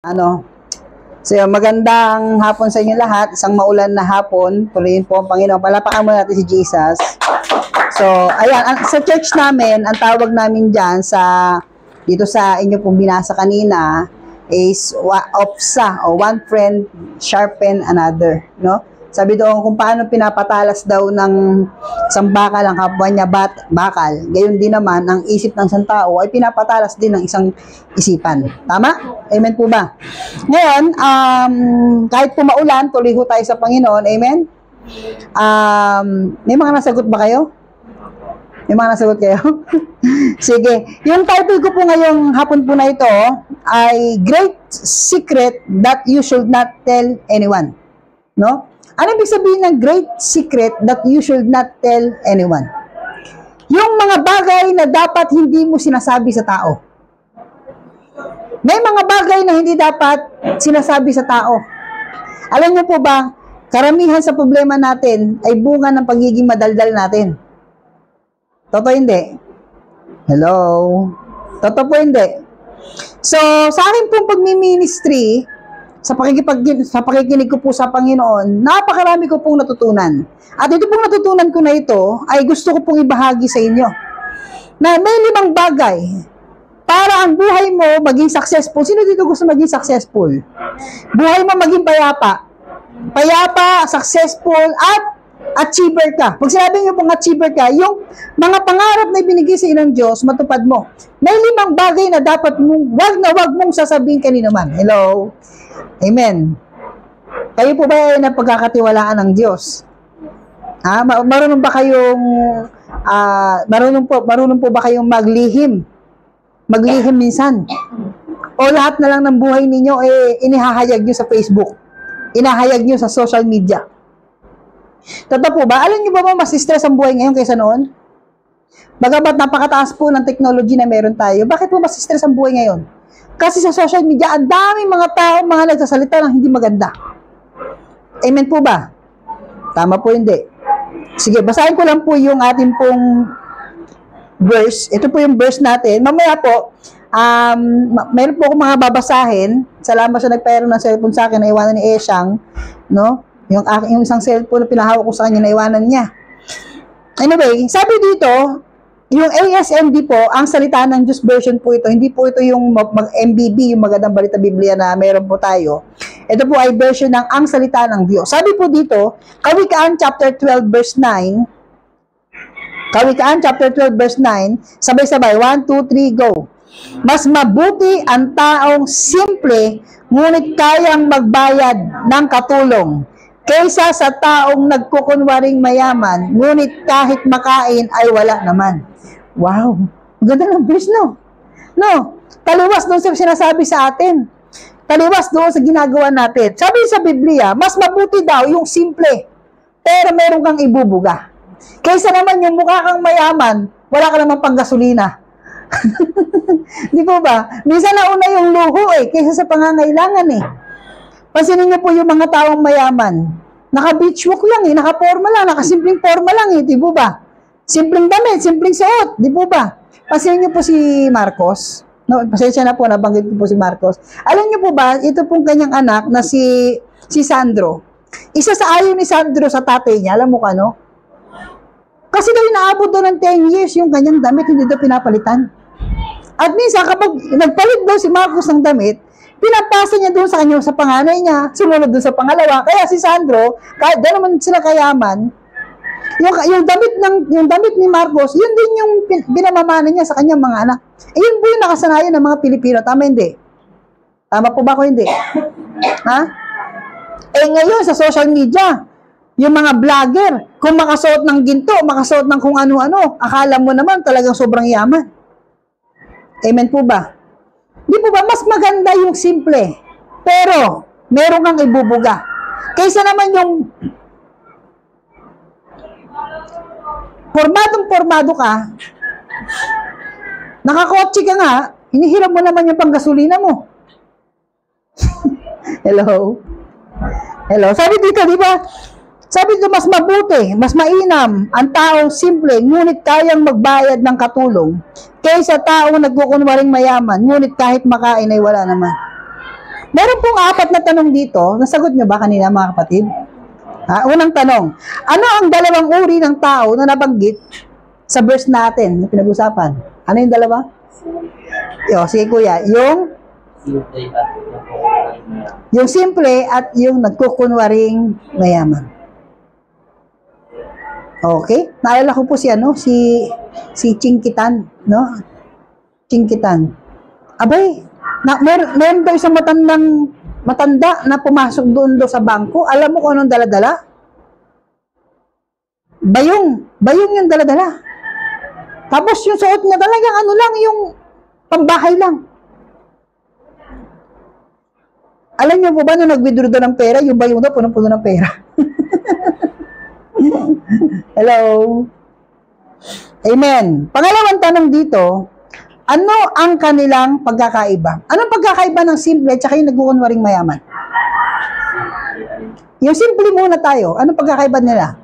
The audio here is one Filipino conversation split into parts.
Ano? So, magandang hapon sa inyo lahat. Isang maulan na hapon. Purihin po ang Panginoon. Palapakan mo natin si Jesus. So, ayan. Sa church namin, ang tawag namin dyan dito sa inyo pong binasa kanina is OPSA o one friend sharpen another. No? Sabi doon kung paano pinapatalas daw ng isang bakal ang kapwa niya bakal. Gayon din naman, ang isip ng isang tao ay pinapatalas din ng isang isipan. Tama? Amen po ba? Ngayon, kahit po maulan, tuloy ho tayo sa Panginoon. Amen? May mga nasagot ba kayo? May mga nasagot kayo? Sige. Yung title ko po ngayong hapon po na ito ay Great Secret That You Should Not Tell Anyone. No? Ano ibig sabihin ng great secret that you should not tell anyone? Yung mga bagay na dapat hindi mo sinasabi sa tao. May mga bagay na hindi dapat sinasabi sa tao. Alam niyo po ba, karamihan sa problema natin ay bunga ng pagiging madaldal natin. Totoo hindi? Hello? Totoo po hindi? So, sa akin pong pagmi-ministry, sa pakikinig ko po sa Panginoon, napakarami ko pong natutunan. At ito pong natutunan ko na ito, ay gusto ko pong ibahagi sa inyo. Na may 5 bagay para ang buhay mo maging successful. Sino dito gusto maging successful? Buhay mo maging payapa. Payapa, successful, at achiever ka. Pag sinabi niyo pong achiever ka, yung mga pangarap na ibinigay sa ng Diyos, matupad mo. May 5 bagay na dapat mong, wag mong sasabihin kanino man. Hello? Amen. Kayo po ba ay napagkakatiwalaan ng Diyos? Marunong ba kayong marunong po ba kayong maglihim? Maglihim minsan? O lahat na lang ng buhay ninyo inihahayag niyo sa Facebook? Inahayag niyo sa social media? Totoo po ba? Alam niyo ba mas stress ang buhay ngayon kaysa noon? Bagamat napakataas po ng technology na meron tayo, bakit po mas stress ang buhay ngayon? Kasi sa social media, ang daming mga tao, mga nagsasalita ng hindi maganda. Amen po ba? Tama po hindi. Sige, basahin ko lang po yung ating pong verse. Ito po yung verse natin. Mamaya po, mayroon po akong mga babasahin. Salamat sa nagpayaro ng cellphone sa akin na iwanan ni Esyang. No? Yung isang cellphone na pinahawak ko sa kanya na iwanan niya. Anyway, sabi dito, yung ASMD po, ang salita ng Diyos version po ito, hindi po ito yung MBB, yung magandang balita Biblia na meron po tayo. Ito po ay version ng ang salita ng Diyos. Sabi po dito, Kawikaan chapter 12 verse 9, Kawikaan chapter 12 verse 9, sabay-sabay, 1, 2, 3, go. Mas mabuti ang taong simple, ngunit kayang magbayad ng katulong, kaysa sa taong nagkukunwaring mayaman, ngunit kahit makain ay wala naman. Wow! Ganda ng verse, no? No? Taliwas doon sa sinasabi sa atin. Taliwas doon sa ginagawa natin. Sabi sa Biblia, mas mabuti daw yung simple, pero meron kang ibubuga. Kaysa naman yung mukha kang mayaman, wala ka naman pang gasolina. Di po ba? Minsan nauna yung luho kaysa sa pangangailangan Pansinin niyo po yung mga taong mayaman. Naka-beach walk lang naka-forma lang, naka-simpleng forma lang di po ba? Simpleng damit, simpleng suot, di po ba? Pansinin niyo po si Marcos. No, pasensya na po, nabanggit ko po si Marcos. Alam niyo po ba, ito pong kanyang anak na si Sandro. Isa sa ayaw ni Sandro sa tatay niya, alam mo ka, no? Kasi daw inaabot doon ng 10 years yung kanyang damit, hindi daw pinapalitan. At minsan, kapag nagpalit daw si Marcos ng damit, pinapasa niya doon sa kanya, sa panganay niya, sumunod doon sa pangalawa. Kaya si Sandro, kahit doon naman sila kayaman, yung damit ni Marcos, yun din yung binamamana niya sa kanyang mga anak. Yun po yung nakasanayan ng mga Pilipino. Tama hindi? Tama po ba ako hindi? Ha? Ngayon sa social media, yung mga vlogger, kung makasuot ng ginto, makasuot ng kung ano-ano, akala mo naman talagang sobrang yaman. Amen po ba? Di po ba, mas maganda yung simple, pero meron kang ibubuga. Kaysa naman yung pormadong-pormado ka, nakakotse ka nga, hinihiram mo naman yung panggasolina mo. Hello? Hello? Sabi dito, di ba? Sabi dito, mas mabuti, mas mainam ang taong simple, ngunit kayang magbayad ng katulong, kaysa taong nagkukunwaring mayaman, ngunit kahit makain ay wala naman. Meron pong 4 na tanong dito. Nasagot nyo ba kanina, mga kapatid? Unang tanong, ano ang dalawang uri ng tao na nabanggit sa verse natin na pinag-usapan? Ano yung dalawa? Sige kuya, yung simple at yung nagkukunwaring mayaman. Okay? Naalala ko po si Chingkitan, no? Chingkitan. Abay, meron daw isang matanda na pumasok doon sa bangko. Alam mo kung anong dala-dala? Bayong yung dala-dala. Tapos yung suot niya talagang yung pambahay lang. Alam niyo po ba nung nag-withdraw doon ng pera, yung bayong daw punong-puno ng pera. Hello? Amen. Pangalawang tanong dito, ano ang kanilang pagkakaiba? Anong pagkakaiba ng simple at saka yung nagkukunwaring mayaman? Yung simple muna tayo. Anong pagkakaiba nila?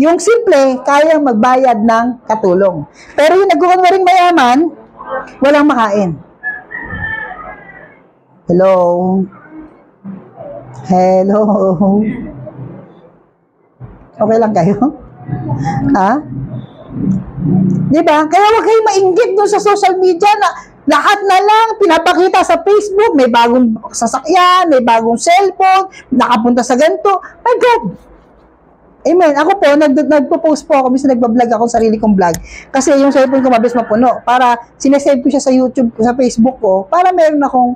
Yung simple, kayang magbayad ng katulong. Pero yung nagkukunwaring mayaman, walang makain. Hello? Hello? Okay lang kayo? Diba? Kaya huwag kayong mainggit doon sa social media na lahat na lang pinapakita sa Facebook, may bagong sasakyan, may bagong cellphone, nakapunta sa ganito. My God! Amen. Ako po, nagpo-post po ako, minsan nagbablog ako sa sarili kong vlog. Kasi yung cellphone ko mabilis mapuno. Para sinesave ko siya sa YouTube, sa Facebook ko, para meron akong,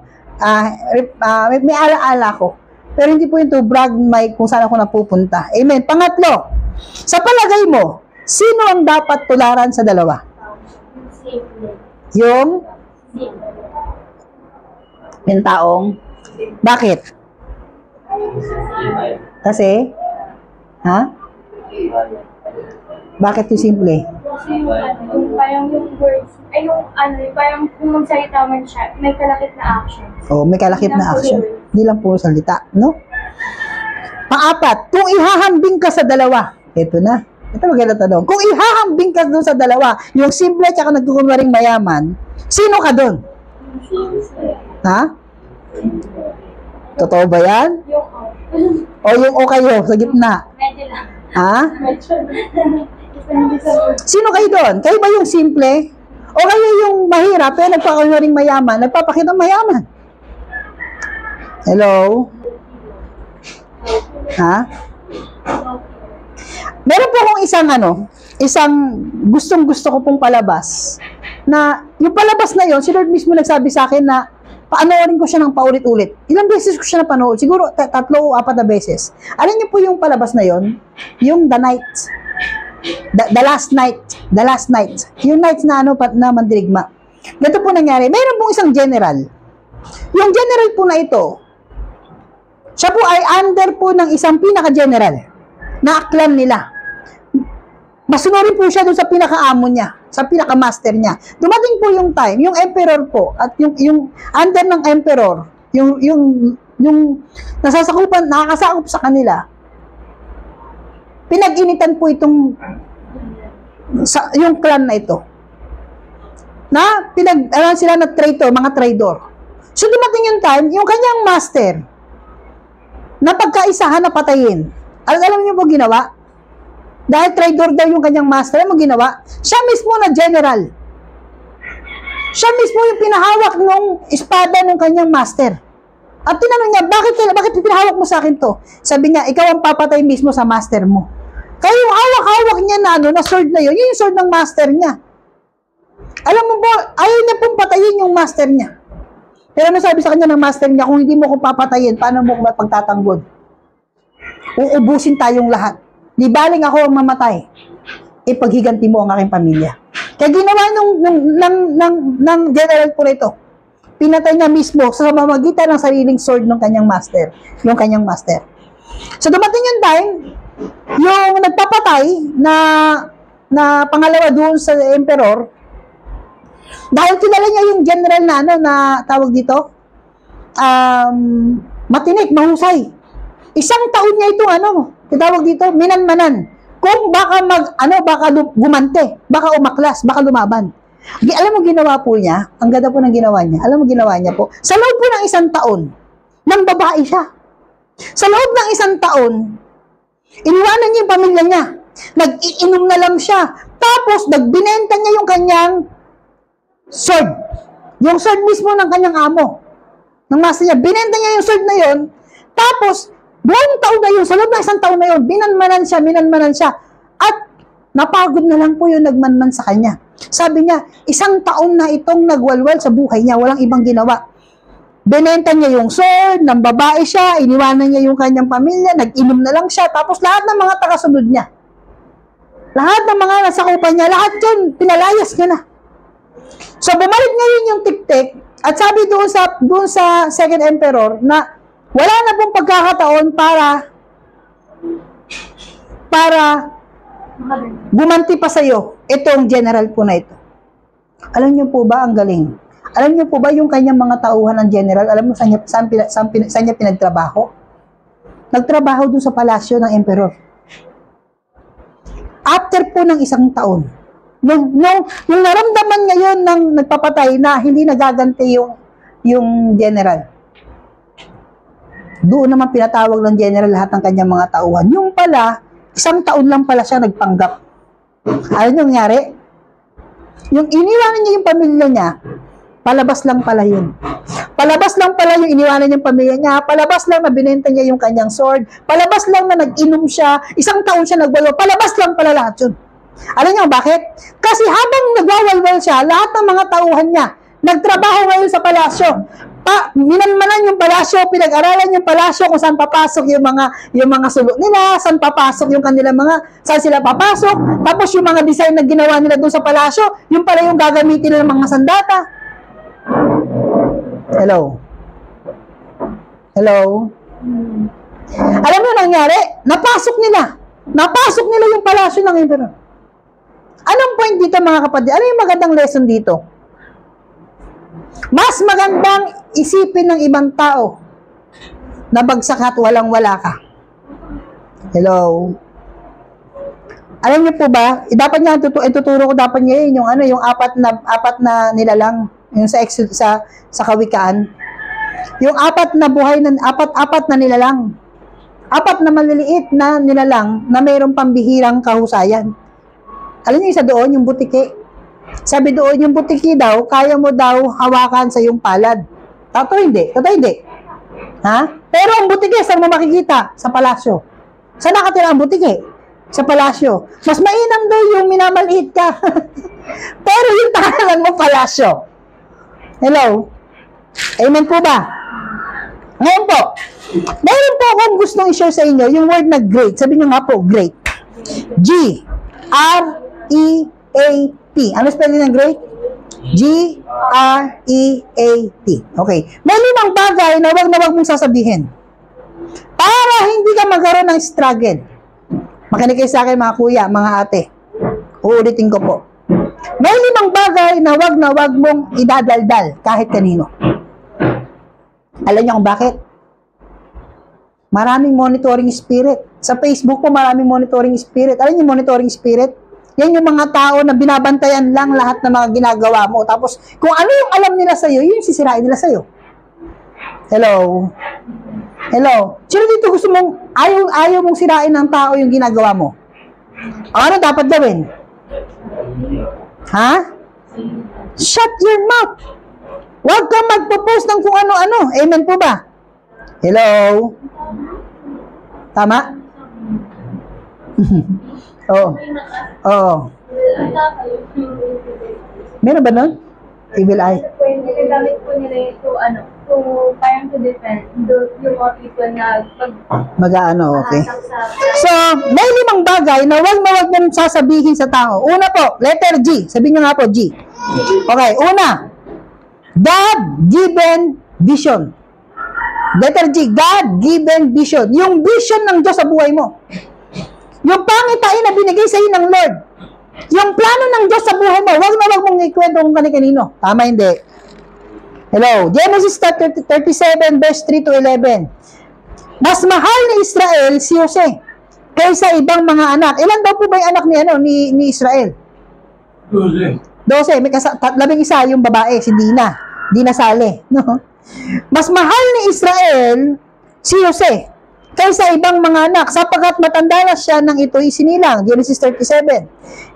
may ala-ala ko. Pero hindi po yung to brag kung saan ako napupunta. Amen. Pangatlo, sa palagay mo, sino ang dapat tularan sa dalawa? Yung taong? Bakit? Kasi? Bakit yung simple? Parang yung words, parang kung magsalita man siya, may kalakip na action. May kalakip na action. Hindi lang puro salita, no? Pang-4, kung ihahambing ka sa dalawa, ito na. Ito maganda tanong. Kung ihahambing ka doon sa dalawa, yung simple at saka nagkukunwaring mayaman, sino ka doon? Totoo ba yan? O yung kayo, sa gitna? Medyo lang. Sino kayo doon? Kayo ba yung simple? O kayo yung mahirap, pero nagpakunwaring mayaman, nagpapakita mayaman? Hello? Meron po akong isang gustong-gusto ko pong palabas, na yung palabas na yon, si Lord mismo nagsabi sa akin na paanoorin ko siya ng paulit-ulit. Ilang beses ko siya napanood? Siguro 3 o 4 na beses. Alam niyo po yung palabas na yon? Yung The Night. The Last Night. The Last Night. Yung nights na na mandirigma. Ganito po nangyari. Mayroon pong isang general. Yung general po na ito, siya po ay under po ng isang pinaka-general na clan nila. Masunurin po siya doon sa pinaka-amo niya, sa pinaka-master niya. Dumating po yung time, yung emperor po, at yung under ng emperor, yung nakakasakop sa kanila, pinag-initan po yung clan na ito. Na sila na traitor, mga traidor. So dumating yung time, yung kanyang master, na pagkaisahan na patayin. Alam niyo po ginawa? Dahil traidor daw yung kanyang master, ano ginawa? Siya mismo na general. Siya mismo yung pinahawak ng espada ng kanyang master. At tinanong niya, bakit pinahawak mo sa akin to? Sabi niya, ikaw ang papatay mismo sa master mo. Kaya yung hawak-hawak niya na sword na yun yung sword ng master niya. Alam mo po, ayaw niya pong patayin yung master niya. Pero ano sabi sa kanya ng master niya, kung hindi mo ko papatayin, paano mo ko mapagtatanggol? Uubusin tayong lahat. Di baling ako ang mamatay. Ipaghiganti mo ang aking pamilya. Kaya ginawa ng general po nito. Pinatay niya mismo sa mamagitan ng sariling sword ng kanyang master. Yung kanyang master. So dumating yung time, yung nagpapatay na pangalawa doon sa emperor, dahil kilala niya yung general na tawag dito, matinik, mahusay. Isang taon niya itong tawag dito, minanmanan. Kung baka baka gumante, baka umaklas, baka lumaban. Alam mo ginawa po niya, ang ganda po ng ginawa niya. Alam mo ginawa niya po, sa loob po ng 1 taon, ng babae siya. Sa loob ng 1 taon, iniwanan niya yung pamilya niya. Nag-iinom na lang siya. Tapos, nagbinenta niya yung kanyang sword. Yung sword mismo ng kanyang amo. Ng master niya. Binenta niya yung sword na yun. Tapos, buong taon na yun, sa loob ng 1 taon na yun, minanmanan siya. At, napagod na lang po yung nagmanman sa kanya. Sabi niya, 1 taon na itong nagwalwal sa buhay niya, walang ibang ginawa. Binenta niya yung sword, ng babae siya, iniwanan niya yung kanyang pamilya, nag-inom na lang siya, tapos lahat ng mga tagasunod niya. Lahat ng mga nasakupan niya, lahat yun, pinalayas niya na. So, bumalik ngayon yung tik-tik, at sabi doon sa Second Emperor, na wala na pong pagkakataon para gumanti pa sa'yo itong general po na ito. Alam niyo po ba, ang galing? Alam niyo po ba yung kanyang mga tauhan ng general, alam mo saan niya pinagtrabaho? Nagtrabaho doon sa palasyo ng emperor. After po ng 1 taon, nung naramdaman ngayon ng nagpapatay na hindi nagaganti yung general, doon naman pinatawag ng general lahat ng kanyang mga tauhan. Yung pala, 1 taon lang pala siya nagpanggap. Alam niyo nangyari? Yung iniwanan niya yung pamilya niya, palabas lang pala yun. Palabas lang pala yung iniwanan niyang pamilya niya, palabas lang na binenta niya yung kanyang sword, palabas lang na nag-inom siya, 1 taon siya nagwalo, palabas lang pala lahat yun. Alam niyo bakit? Kasi habang nagwawalwal siya, lahat ng mga tauhan niya, nagtrabaho ngayon sa palasyo. Minanmanan yung palasyo, pinag-aralan yung palasyo kung saan papasok yung mga sulok nila, saan papasok yung kanilang saan sila papasok, tapos yung mga design na ginawa nila doon sa palasyo, yung pala yung gagamitin nila ng mga sandata. Hello? Alam mo nangyari? Napasok nila yung palasyo ng emperor. Anong point dito mga kapatid? Ano yung magandang lesson dito? Mas magandang isipin ng ibang tao na bagsak at walang-wala ka. Hello? Alam niyo po ba, dapat niya ituturo ko dapat niya yung apat na nilalang yung sa kawikaan. Yung apat na nilalang. 4 na maliliit na nilalang na mayroong pambihirang kahusayan. Alam niyo isa doon, yung butiki. Sabi doon, yung butiki daw, kaya mo daw hawakan sa yung palad. Totoo hindi? Ha? Pero ang butiki, saan mo makikita? Sa palasyo. Saan nakatira ang butiki? Sa palasyo. Mas mainam daw yung minamaliit ka. Pero yung tahanan mo, palasyo. Hello? Amen po ba? Ngayon po, meron po akong gustong i-share sa inyo yung word na great. Sabi nyo nga po, great. G-R-E-A-T. Ano spelling ng great? G-R-E-A-T. Okay. May 5 bagay na wag mong sasabihin. Para hindi ka magkaroon ng struggle. Makinig kayo sa akin mga kuya, mga ate. Uulitin ko po. May 5 bagay na wag mong idadaldal kahit kanino. Alam niyo kung bakit? Maraming monitoring spirit. Sa Facebook po, maraming monitoring spirit. Alam niyo monitoring spirit? Yan yung mga tao na binabantayan lang lahat ng mga ginagawa mo. Tapos, kung ano yung alam nila sa'yo, yun yung sisirain nila sa'yo. Hello? Sino dito gusto mong, ayaw mong sirain ng tao yung ginagawa mo? Ano dapat gawin? Ha? Shut your mouth! Huwag kang magpo-post ng kung ano-ano. Amen po ba? Hello? Tama? Oo. Meron ba nun? Evil eye. Gamit po nila parang to defend yung mga people na okay. So, may 5 bagay na wag mong sasabihin sa tao. Una po, letter G. Sabihin nyo nga po, G. Okay, una. God-given vision. Letter G, God-given vision. Yung vision ng Diyos sa buhay mo. Yung pangitain na binigay sa iyo ng Lord. Yung plano ng Diyos sa buhay mo, wag mong ikwento kung kanino. Tama, hindi. Hello. Genesis 37, verse 3 to 11. Mas mahal ni Israel si Jose kaysa ibang mga anak. Ilan daw po ba yung anak ni Israel? 12. May 11 yung babae, si Dina. Dina Sale. No? Mas mahal ni Israel si Jose kaysa ibang mga anak sapagkat matanda na siya nang ito'y sinilang. Genesis 37.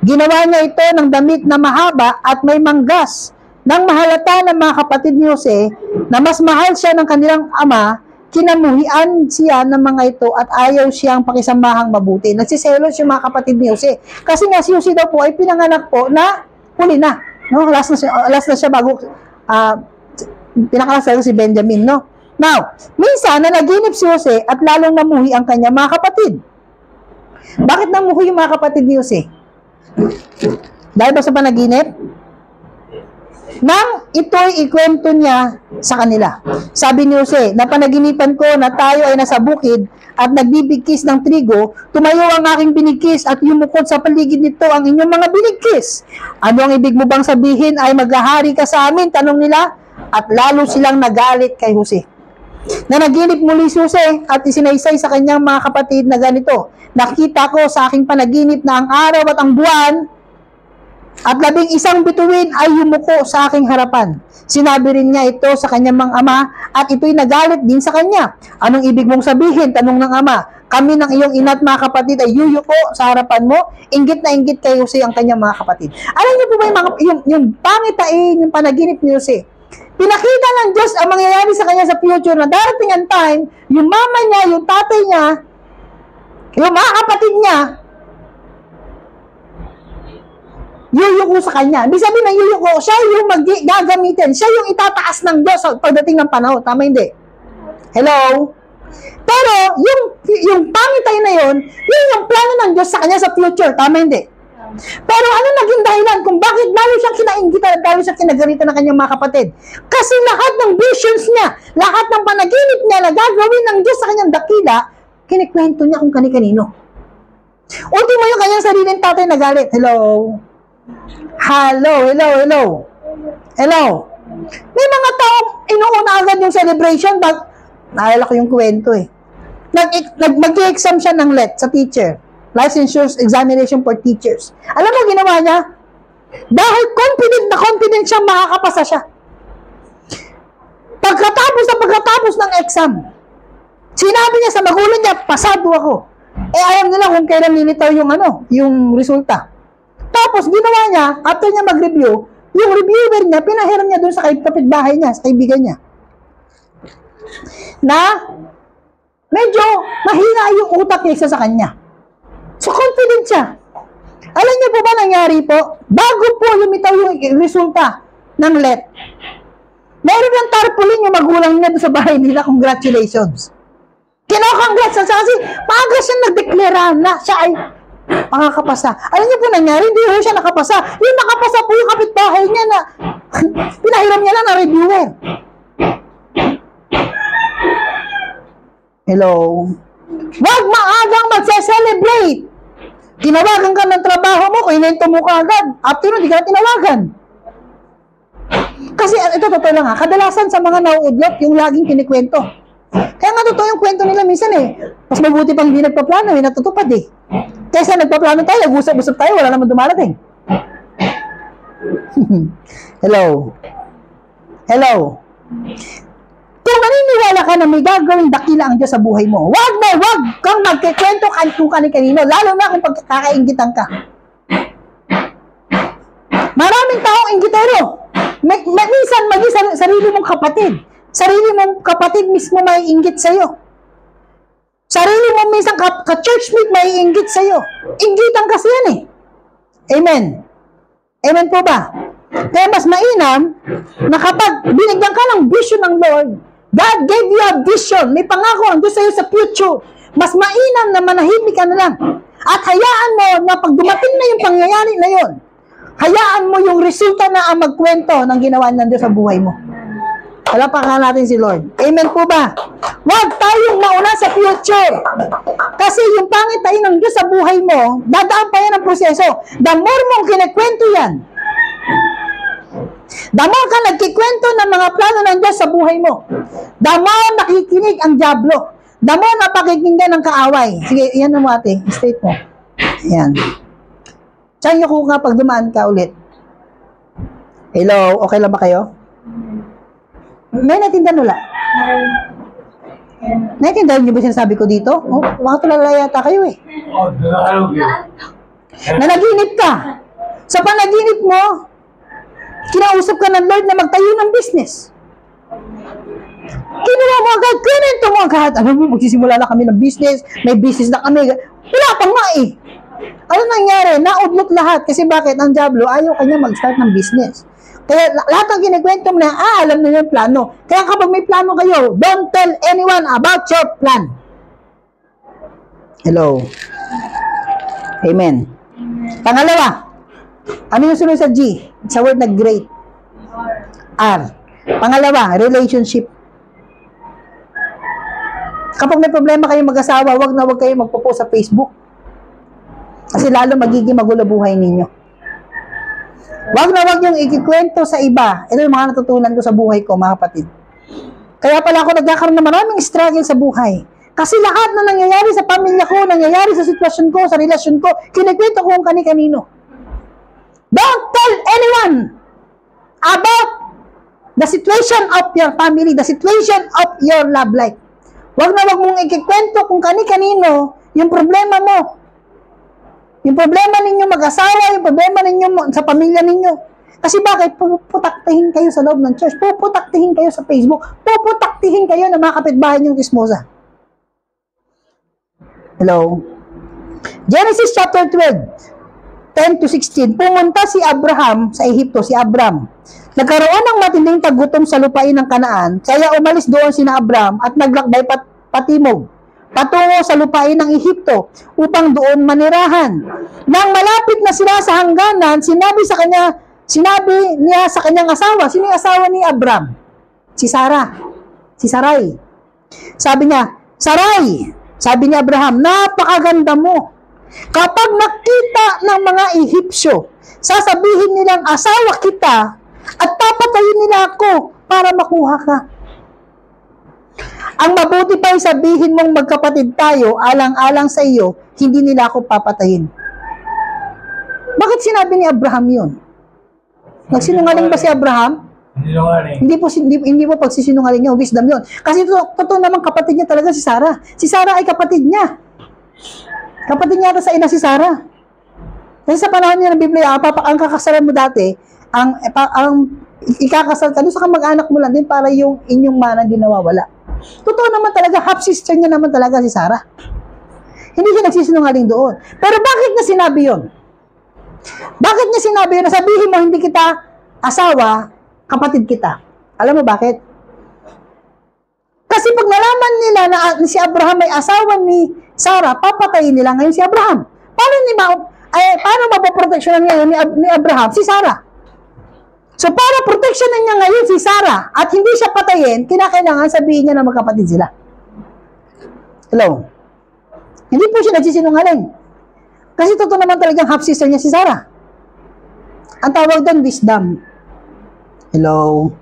Ginawa niya ito ng damit na mahaba at may manggas. Nang mahalata ng mga kapatid ni Jose na mas mahal siya ng kanilang ama, kinamuhian siya ng mga ito at ayaw siyang pakisamahang mabuti. Nagsiselos yung mga kapatid ni Jose. Kasi nga si Jose daw po ay pinanganak po na huli na. No? Last na siya bago pinakalas si Benjamin. No? Now, minsan nanaginip si Jose at lalong namuhi ang kanya mga kapatid. Bakit namuhi yung mga kapatid ni Jose? Dahil ba sa panaginip? Nang ito'y ikwento niya sa kanila. Sabi ni Jose, napanaginipan ko na tayo ay nasa bukid at nagbibigkis ng trigo, tumayo ang aking binigkis at yumukod sa paligid nito ang inyong mga binigkis. Ano ang ibig mo bang sabihin ay maghahari ka sa amin? Tanong nila. At lalo silang nagalit kay Jose. Nanaginip muli si Jose at isinaysay sa kanyang mga kapatid na ganito, nakita ko sa aking panaginip na ang araw at ang buwan at 11 bituin ay yumuko sa aking harapan. Sinabi rin niya ito sa kanyang mga ama at ito'y nagalit din sa kanya. Anong ibig mong sabihin? Tanong ng ama. Kami ng iyong ina at mga kapatid ay yuyuko sa harapan mo. Inggit na inggit kay Jose ang kanyang mga kapatid. Alam niyo po ba yung pangitain, yung panaginip ni Jose? Pinakita ng Diyos ang mangyayari sa kanya sa future na darating ang time, yung mama niya, yung tatay niya, yung mga kapatid niya, yuyuko sa kanya. Ibig sabihin ng yuyuko, siya yung gagamitin, siya yung itataas ng Diyos pagdating ng panahon. Tama hindi? Hello? Pero, yung pangitay na yun yung plano ng Diyos sa kanya sa future. Tama hindi? Pero ano naging dahilan kung bakit lalo siyang kinaingitan at lalo siyang kinagalitan ng kanyang mga kapatid? Kasi lahat ng visions niya, lahat ng panaginip niya na gagawin ng Diyos sa kanyang dakila, kinikwento niya kung kani-kanino. Ultimo yung kanyang sariling tatay nagalit. Hello? Hello? Hello? May mga taong inuuna agad yung celebration, naalala ko yung kwento eh. Mag-exam siya ng LET sa teacher. Licensure Examination for Teachers. Alam mo, ginawa niya? Dahil confident siyang makakapasa siya. Pagkatapos ng exam, sinabi niya sa magulang niya, pasado ako. Alam nila kung kailan nilitaw yung resulta. Tapos, ginawa niya, after niya mag-review, yung reviewer niya, pinahiram niya doon sa kapitbahay niya, sa kaibigan niya. Na, medyo mahina yung utak niya isa sa kanya. So, confident siya. Alam niyo po ba nangyari po? Bago po lumitaw yung resulta ng LET, meron ng tarpaulin yung magulang niya sa bahay nila. Congratulations. Kino-congrats siya kasi maaga siya nagdeklara na siya ay makakapasa. Alam niyo po nangyari? Hindi po siya nakapasa. Yung nakapasa po yung kapitbahay niya na pinahiram niya lang na reviewer. Hello? Huwag maagang magse-celebrate. Tinawagan ka ng trabaho mo, kinento mo ka agad. After nun, di ka na tinawagan. Kasi, ito totoo lang ha, kadalasan sa mga nauudlot, yung laging kinikwento. Kaya nga totoo yung kwento nila minsan eh. Mas mabuti pang hindi nagpaplano, natutupad eh. Kaysa nagpaplano tayo, usap-usap tayo, wala naman dumarating. Hello? Kung naniniwala ka na may gagawing dakila ang Diyos sa buhay mo, wag kang magkikwento kung kani-kanino, lalo na kung pagkakaingitan ka. Maraming taong inggitero. Minsan, maging sarili mong kapatid mismo may inggit sa'yo. Sarili mo minsan ka-churchmate may inggit sa'yo. Inggitan kasi yan eh. Amen. Amen po ba? Kaya mas mainam na kapag binigyan ka ng vision ng Lord, God gave you a vision. May pangako ang Diyos sa'yo sa future. Mas mainam na manahimik ka na lang. At hayaan mo na pag dumating na yung pangyayari na yon, hayaan mo yung resulta na ang magkwento ng ginawa ng Diyos sa buhay mo. Palapakan natin si Lord. Amen po ba? Huwag tayong mauna sa future. Kasi yung pangitain ng Diyos sa buhay mo, dadaan pa yan ang proseso. The more mong kinikwento yan, the more ka nagkikwento ng mga plano ng Diyos sa buhay mo, the more nakikinig ang dyablo, the more napakikinggan ng kaaway. Sige, yan mo ate, state mo. Yan. Diyan nyo kung pag dumaan ka ulit. Hello, okay lang ba kayo? May natindan wala? Naintindihan niyo ba sinasabi ko dito? Oh, mga tulala yata kayo eh. Nanaginip ka. Sa panaginip mo, kinausap ka ng Lord na magtayo ng business. Kinuha mo agad, kinento mo agad. Alam mo, magsisimula na kami ng business, may business na kami. Wala pang nga eh. Ano nangyari? Naudlot lahat. Kasi bakit? Ang Diablo, ayaw kanya mag-start ng business. Kaya lahat ng kinikwento mo na, alam na yung plano. Kaya kapag may plano kayo, don't tell anyone about your plan. Hello. Amen. Pangalawa, ano yung sunod sa G? Sa word na great. R. Pangalawa, relationship. Kapag may problema kayong mag-asawa, wag na wag kayo magpo-post sa Facebook. Kasi lalo magiging magulo buhay ninyo. Wag na wag yung ikikwento sa iba. Ito yung mga natutunan ko sa buhay ko, mga kapatid. Kaya pala ako nagkakaroon ng maraming struggle sa buhay. Kasi lahat na nangyayari sa pamilya ko, nangyayari sa sitwasyon ko, sa relasyon ko, kinikwento ko kung kani-kanino. Don't tell anyone about the situation of your family, the situation of your love life. Wag na wag mong ikikwento kung kani-kanino yung problema mo. Yung problema ninyo mag-asawa, yung problema ninyo sa pamilya ninyo. Kasi bakit? Puputaktihin kayo sa loob ng church. Puputaktihin kayo sa Facebook. Puputaktihin kayo ng mga kapitbahay niyong kismosa. Hello? Genesis chapter 12, 10 to 16. Pumunta si Abraham sa Ehipto, si Abram. Nagkaroon ng matinding taggutom sa lupain ng Kanaan, kaya umalis doon sina Abram at naglakbay patimog patungo sa lupain ng Ehipto upang doon manirahan. Nang malapit na sila sa hangganan, sinabi niya sa kanyang asawa. Sino yung asawa ni Abram? Si Sarah. Si Sarai. Sabi niya, Sarai, sabi ni Abraham, napakaganda mo. Kapag nakita ng mga Ehipsyo, sasabihin nilang asawa kita at papatayin nila ako para makuha ka. Ang mabuti pa ay sabihin mong magkapatid tayo, alang-alang sa iyo, hindi nila ako papatayin. Bakit sinabi ni Abraham yun? Nagsinungaling ba si Abraham? Hindi po pagsisinungaling niya, wisdom yun. Kasi totoo naman kapatid niya talaga si Sarah. Si Sarah ay kapatid niya. Kapatid niya sa ina si Sarah. Kasi sa panahon niya ng Biblia, ang kakasalan mo dati, ang ikakasal ka, doon sa kamag-anak mo lang din para yung inyong mana din nawawala. Totoo naman talaga, half-sister niya naman talaga si Sarah. Hindi siya nagsisinungaling doon. Pero bakit niya sinabi yun? Bakit niya sinabi yun? Sabihin mo, hindi kita asawa, kapatid kita. Alam mo bakit? Kasi pag nalaman nila na si Abraham ay asawa ni Sarah, papatayin nila ngayon si Abraham. Paano mapoproteksyonan ngayon ni Abraham si Sarah? So, para proteksyonan niya ngayon si Sarah at hindi siya patayin, kinakailangan sabihin niya na magkapatid sila. Hello? Hindi po siya nagsisinungaling. Kasi totoo naman talagang half-sister niya si Sarah. Ang tawag doon, wisdom. Hello?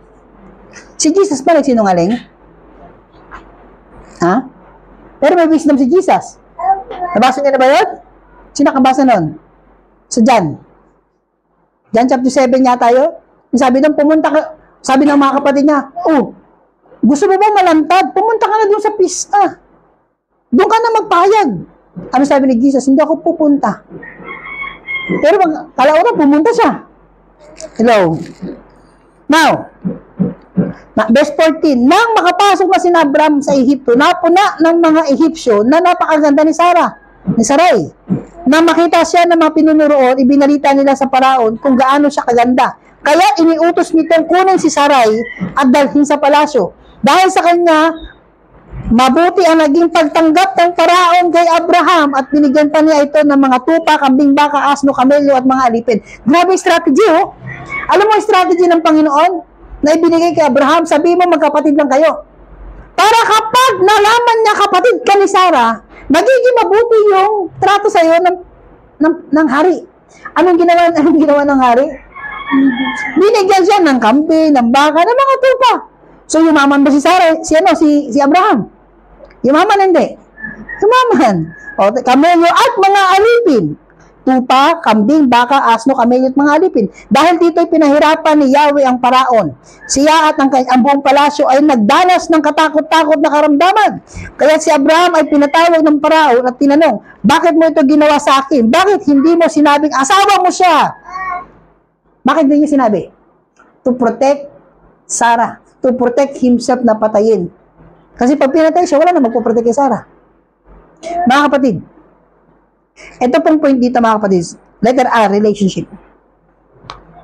Si Jesus ba nagsinungaling? Ha? Pero may wisdom si Jesus. Nabasa niya na ba yun? Sino nakabasa nun? Sa John. John chapter 7 yata yun. Sabi doon, sabi ng mga kapatid niya, gusto mo ba malantad? Pumunta ka na doon sa pista. Doon ka na magpahayag. Ano sabi ni Jesus? Hindi ako pupunta. Pero kalaunan, pumunta siya. Hello. Now, verse 14, nang makapasok na si Abram sa Ehipto, napuna ng mga Ehipsyo na napakaganda ni Sarai. Nang makita siya ng mga pinunuroon, ibinalita nila sa Paraon kung gaano siya kaganda. Kaya iniutos nitong kunin si Sarai at dalhin sa palasyo. Dahil sa kanya, mabuti ang naging pagtanggap ng Paraon kay Abraham at binigyan pa niya ito ng mga tupa, kambing, baka, asno, kamelyo at mga alipin. Grabe strategy, oh. Alam mo yung strategy ng Panginoon na ibinigay kay Abraham? Sabi mo, magkapatid lang kayo. Para kapag nalaman niya kapatid ka ni Sarah, magiging mabuti yung trato sa'yo ng hari. Anong ginawa ng hari? Binigyan siya ng kambing, ng baka, ng mga tupa. So, yumaman ba si Sarah? Si Abraham? Yumaman hindi. Yumaman. O, kamelyo at mga alipin. tupa, kambing, baka, asno, kamelyo at mga alipin. Dahil dito'y pinahirapan ni Yahweh ang paraon. Siya at ang buong palasyo ay nagdanas ng katakot-takot na karamdaman. Kaya si Abraham ay pinatawag ng paraon at tinanong, bakit mo ito ginawa sa akin? Bakit hindi mo sinabing asawa mo siya? Bakit hindi niya sinabi? To protect Sarah. To protect himself na patayin. Kasi pag pinatay siya, wala na magpo-protect kay Sarah. Mga kapatid, ito pong point dito mga kapatid, letter A, relationship.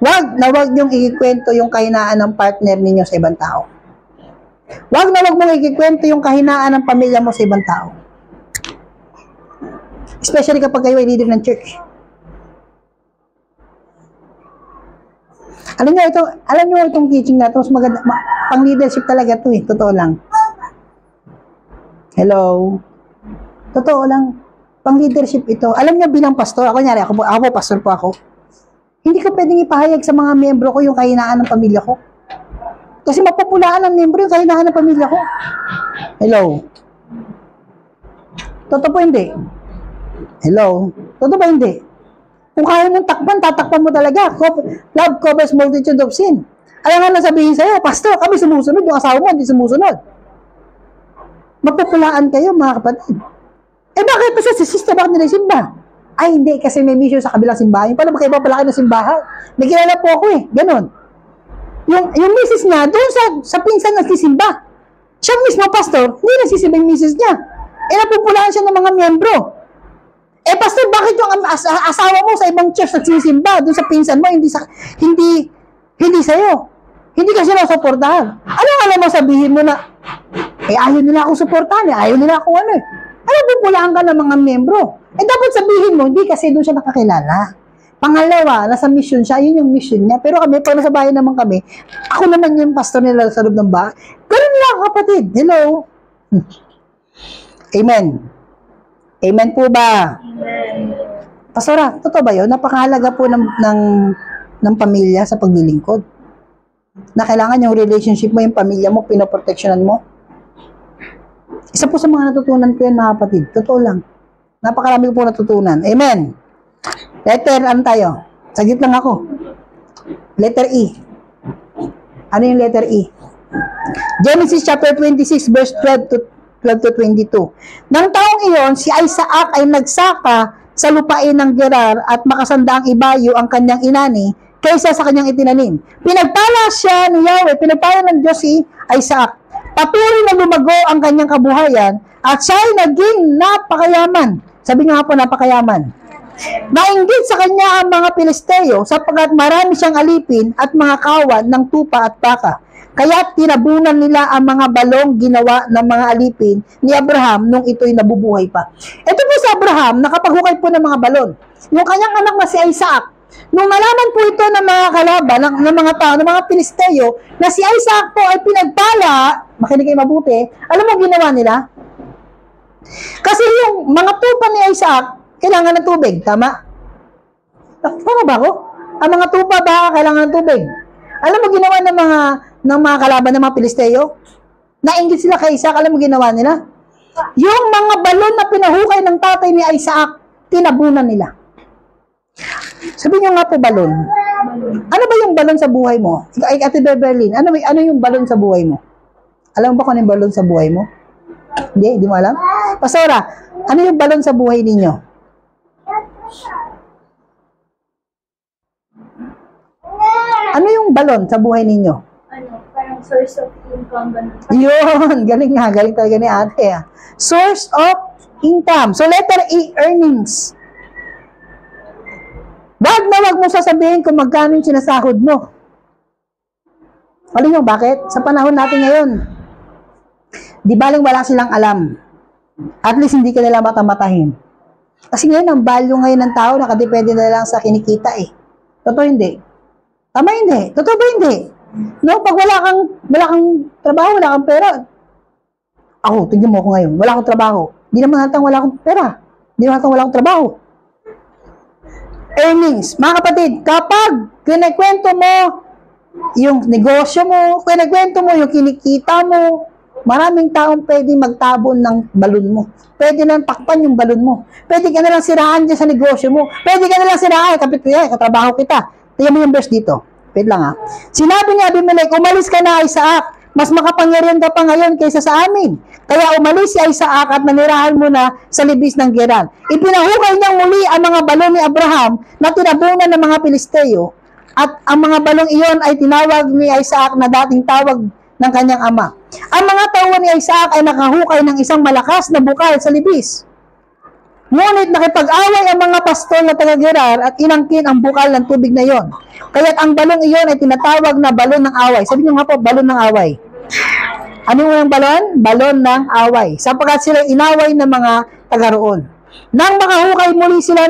Wag niyong ikikwento yung kahinaan ng partner ninyo sa ibang tao. Wag mong ikikwento yung kahinaan ng pamilya mo sa ibang tao. Especially kapag kayo ay leader ng church. Alam niyo itong teaching na ito, mas maganda, pang leadership talaga ito eh, totoo lang. Hello? Totoo lang. Pang leadership ito. Alam niyo bilang pastor, ako pastor po ako. Hindi ko pwedeng ipahayag sa mga miyembro ko yung kahinaan ng pamilya ko. Kasi mapupulaan ng miyembro yung kahinaan ng pamilya ko. Hello? Totoo po hindi? Hello? Totoo ba hindi? Kung kaya mong takpan, tatakpan mo talaga. Love covers multitude of sin. Alam nga lang sabihin sa'yo, pastor, kami sumusunod, yung asawa mo hindi sumusunod. Mapupulaan kayo mga kapatid. Eh bakit pa si sister, bakit nila simba? Ay hindi, kasi may mission sa kabilang simbahan. Paano ba kayo papalaki ng simbahan? May kilala po ako eh, ganon. Yung misis niya, doon sa pinsan nagsisimba. Siya mismo, pastor, hindi nagsisimba yung misis niya. Eh napupulaan siya ng mga miyembro. Eh pastor, bakit yung asawa mo sa ibang church nagsisimba, doon sa pinsan mo, hindi sa'yo? Hindi ka siya nasuportahan. Alam mo sabihin mo na, ayaw nila akong suportahan, ayaw nila akong ano eh. Pupulaan ka ng mga membro. Eh, dapat sabihin mo, hindi kasi doon siya nakakilala. Pangalawa, nasa mission siya, yun yung mission niya. Pero kami, pag nasa bahay naman kami, ako naman yung pastor nila sa loob ng bahay. Ganun lang, kapatid. Hello? Amen. Amen po ba? Amen. Pastora, totoo ba yun? Napakahalaga po ng pamilya sa paglilingkod. Na kailangan yung relationship mo, yung pamilya mo, pinoproteksyonan mo. Isa po sa mga natutunan ko yan, mga kapatid. Totoo lang. Napakarami ko po natutunan. Amen. Letter, ano tayo? Saglit lang ako. Letter E. Ano yung letter E? Genesis chapter 26, verse 12 to 22. Nang taong iyon, si Isaac ay nagsaka sa lupain ng Gerar at makasandaang ibayo ang kanyang inani kaysa sa kanyang itinanim. Pinagpala siya ni Yahweh, pinagpala ng Diyos si Isaac. Patuloy na lumago ang kanyang kabuhayan at siya ay naging napakayaman. Sabi nga po, napakayaman. Nainggit sa kanya ang mga Pilisteo sapagkat marami siyang alipin at mga kawan ng tupa at baka. Kaya tinabunan nila ang mga balong ginawa ng mga alipin ni Abraham nung ito'y nabubuhay pa. Ito po sa Abraham, nakapaghukay po ng mga balon. Yung kanyang anak na si Isaac, nung nalaman po ito ng mga kalaban, ng mga tao, ng mga Pilisteo, na si Isaac po ay pinagpala, makinig kayo mabuti, alam mo ginawa nila? Kasi yung mga tupa ni Isaac, kailangan ng tubig, tama? Tama ba ako? Ang mga tupa ba kailangan ng tubig? Alam mo ginawa ng mga kalaban ng mga Pilisteo? Nainggit sila kay Isaac, alam mo ginawa nila? Yung mga balon na pinahukay ng tatay ni Isaac, tinabunan nila. Sabi niyo nga po balon. Ano ba yung balon sa buhay mo? Ate Beverly, ano yung balon sa buhay mo? Alam mo ba kung ano yung balon sa buhay mo? Hindi mo alam? Pastora, ano yung balon sa buhay ninyo? Ano yung balon sa buhay ninyo? Parang source of income. Yun, galing talaga ni ate. Source of income. So letter E, earnings. Wag mo sasabihin kung magkano yung sinasahod mo. Alam nyo, bakit? Sa panahon natin ngayon, di baling wala silang alam. At least hindi ka nila matamatahin. Kasi ngayon, ang value ngayon ng tao, nakadepende na lang sa kinikita eh. Totoo hindi? Tama hindi? Totoo ba hindi? No, pag wala kang trabaho, wala kang pera. Ako, tingnan mo ako ngayon, wala akong trabaho. Hindi naman hatang wala akong pera. Hindi naman hatang wala akong trabaho. Earnings. Mga kapatid, kapag kinikwento mo yung negosyo mo, kinikwento mo yung kinikita mo, Maraming taong pwede magtabon ng balon mo. Pwede lang takpan yung balon mo. Pwede ka na lang siraan dyan sa negosyo mo. Pwede ka na lang siraan, kapit ko yan, katrabaho kita. Tingnan mo yung verse dito. Wait lang ha. Sinabi ni Abimelech, umalis ka na, Isaac. Mas makapangyarihan ka pa ngayon kaysa sa amin. Kaya umalis si Isaac at nanirahan mo na sa libis ng Gerar. Ipinahukay niyang muli ang mga balon ni Abraham na tinabunan ng mga Pilisteo. At ang mga balong iyon ay tinawag ni Isaac na dating tawag ng kanyang ama. Ang mga tauhan ni Isaac ay nakahukay ng isang malakas na bukal sa libis. Ngunit nakipag-away ang mga pastol na taga-Gerar at inangkin ang bukal ng tubig na iyon. Kaya't ang balong iyon ay tinatawag na balon ng away. Sabi niyo nga po, balon ng away. Ano yung unang balon? Balon ng away. Sapagkat sila inaway ng mga taga-roon. Nang makahukay muli sila,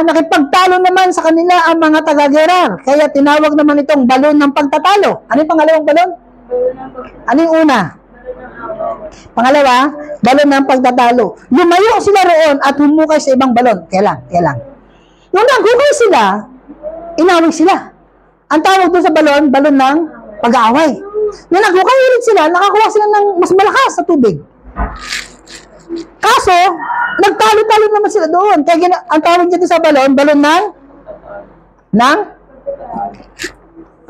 nakipagtalo naman sa kanila ang mga taga-Gerar. Kaya tinawag naman itong balon ng pagtatalo. Ano yung pangalawang balon? Ano yung una? Pangalawa, balon ng pagtatalo. Lumayo sila roon at humukay sa ibang balon. Kaya lang. Nung naghukay sila, inaway sila. Ang tawag doon sa balon, balon ng pag-aaway. Nung naghukay ulit sila, nakakuha sila ng mas malakas sa tubig. Kaso, nagtalo-talo naman sila doon. Kaya ang tawag dito sa balon ng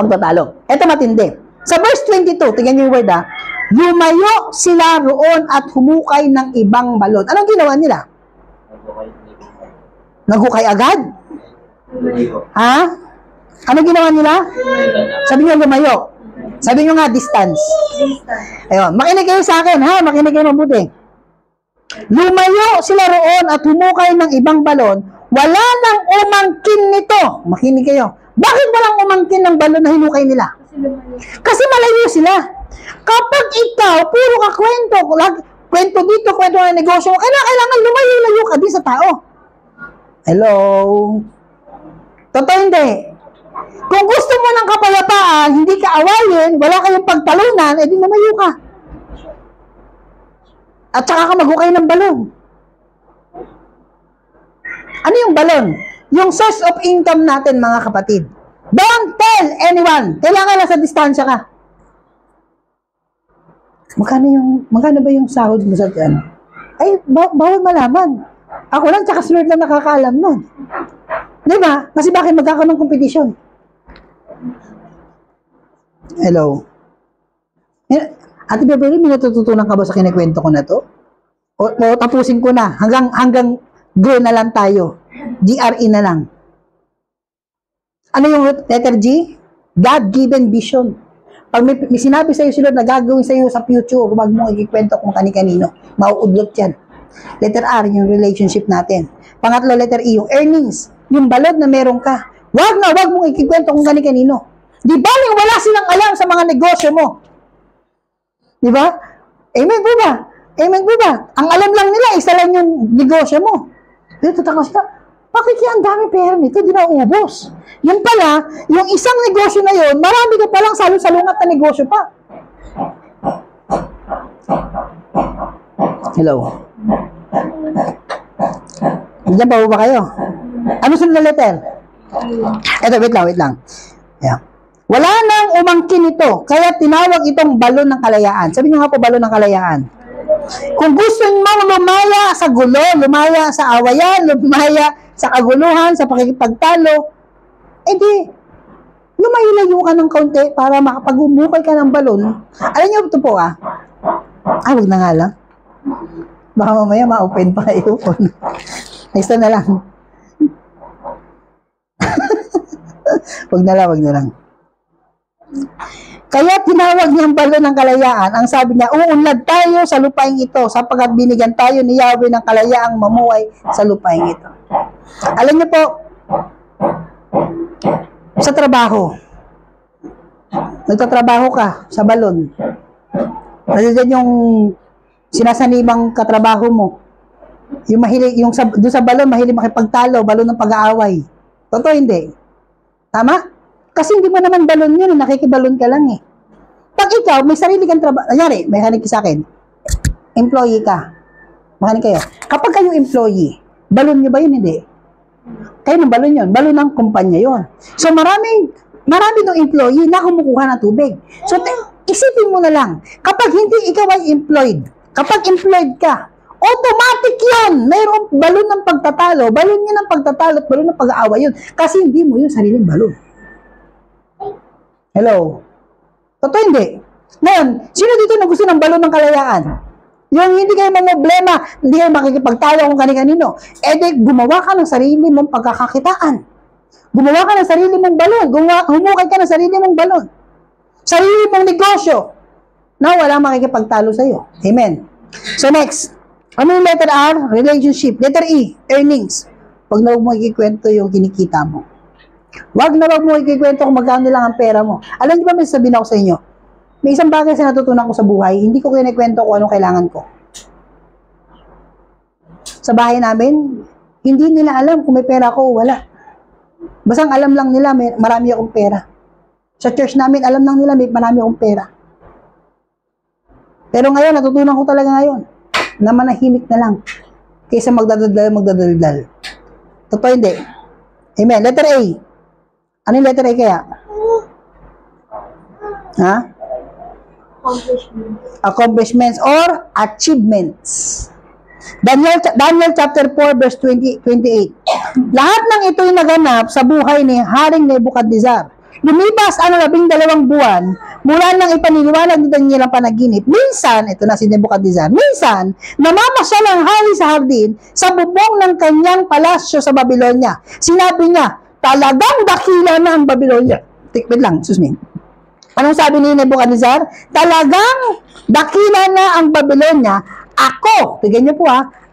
pagtatalo. Ito matindi. Sa verse 22, tingnan niyo yung word ha. Lumayo sila roon at humukay ng ibang balon. Anong ginawa nila? Naghukay agad? Ha? Anong ginawa nila? Sabi niyo lumayo. Sabi niyo nga distance. Ayun, makinig kayo sa akin ha, makinig kayo mabuti. Lumayo sila roon at humukay ng ibang balon. Wala nang umangkin nito. Makinig kayo. Bakit walang umangkin ng balon na hinukay nila? Kasi malayo sila. Kapag ikaw, puro ka kwento dito, kwento ng negosyo, kailangan lumayo-layo ka din sa tao. Hello? Totoo hindi. Kung gusto mo ng kapayapaan, hindi ka awayin, wala kayong pagtalunan, edi lumayo ka. At saka ka maghukay ng balon. Ano yung balon? Yung source of income natin, mga kapatid. Don't tell anyone. Kailangan lang sa distansya ka. Magkano ba yung sahod mo sa ano? Ay, bawal malaman. Ako lang, tsaka si Lord lang nakakaalam nun. Di ba? Kasi bakit magkakaroon ng competition? Hello? Ate Beverly, may natututunan ka ba sa kinikwento ko na to? O tapusin ko na. Hanggang go na lang tayo. GRE na lang. Ano yung letter G? God-given vision. Pag may sinabi sa'yo si Lord na gagawin sa'yo sa future, huwag mong ikikwento kung kani-kanino. Mauudlot yan. Letter R, yung relationship natin. Pangatlo, letter E, yung earnings. Yung balod na meron ka. Huwag mong ikikwento kung kani-kanino. Di ba wala silang alam sa mga negosyo mo? Di ba? Amen po ba? Amen po ba? Ang alam lang nila, isa lang yung negosyo mo. Dito tataka sila, bakit kaya ang dami pera nito, di na ubos? Yun pala, yung isang negosyo na yun, marami ka palang salungat na negosyo pa. Hello? Diyan pa ba kayo? Ano sunod na letter? Eto, wait lang. Yeah. Wala nang umangkin ito, kaya tinawag itong balon ng kalayaan. Sabi niyo nga po, balon ng kalayaan. Kung gusto mo lumaya sa gulo, lumaya sa awayan, lumaya sa kaguluhan, sa pakikipagtalo, edi, lumayo-layo ka ng kaunti para makapag-umukay ka ng balon. Alam niyo ito po wag na nga lang. Baka mamaya ma-open pa kayo. Next na lang. Wag na lang. Kaya tinawag niyang balon ng kalayaan. Ang sabi niya, uunlad tayo sa lupaing ito sapagkat binigyan tayo ni Yahweh ng kalayaang mamuhay sa lupaing ito. Alam niyo po, sa trabaho, nagtatrabaho ka sa balon. Nandiyan yung sinasanibang katrabaho mo. Yung mahilig, doon sa balon, mahilig makipagtalo, balon ng pag-aaway. Totoo hindi? Tama? Kasi hindi mo naman balon yun, nakikibalon ka lang eh. Pag ikaw, may sarili kang trabaho, nangyari, may hanig sa akin, employee ka. Makinig kayo. Kapag kayong employee, balon nyo ba yun? Hindi. Kayo ng balon yun. Balon ng kumpanya yun. So marami ng employee na kumukuha ng tubig. So Isipin mo na lang, kapag hindi ikaw ay employed, kapag employed ka, automatic yun. Mayroong balon ng pagtatalo, balon yun ng pagtatalo at balon ng pag-aaway yun. Kasi hindi mo yun sariling balon. Hello? Totoo hindi? Ngayon, sino dito na gusto ng balon ng kalayaan? Yung hindi kayo problema, hindi kayo makikipagtalo kung kani-kanino. E di, gumawa ka ng sarili mong pagkakakitaan. Gumawa ka ng sarili mong balon. Humukay ka ng sarili mong balon. Sarili mong negosyo na wala makikipagtalo sa'yo. Amen. So next, ano yung letter R? Relationship. Letter E, earnings. Huwag na huwag mo ikikwento yung kinikita mo. Huwag na huwag mo ikikwento kung magkano lang ang pera mo. Alam niyo ba may sabihin ako sa inyo? May isang bagay sa natutunan ko sa buhay, hindi ko kinikwento kung anong kailangan ko. Sa bahay namin, hindi nila alam kung may pera ako o wala. Basang alam lang nila, marami akong pera. Sa church namin, alam lang nila, marami akong pera. Pero ngayon, natutunan ko talaga ngayon, na manahimik na lang, kaysa magdadaldal. Totoo hindi. Amen. Letter A. Ano yung letter A kaya? Ha? Accomplishments or achievements. Daniel chapter 4 verse 28. Lahat ng ito'y naganap sa buhay ni Haring Nebuchadnezzar. Lumipas ang 12 buwan mula nang ipaniniwalag ni Daniel ang panaginip. Minsan, ito na si Nebuchadnezzar, minsan, namamasyal ang hari sa hardin sa bubong ng kanyang palasyo sa Babylonia. Sinabi niya, talagang dakila na ang Babylonia. Wait lang, excuse me. Anong sabi ni Nebuchadnezzar? Talagang dakila na ang Babylonia. Ako, tignan niyo po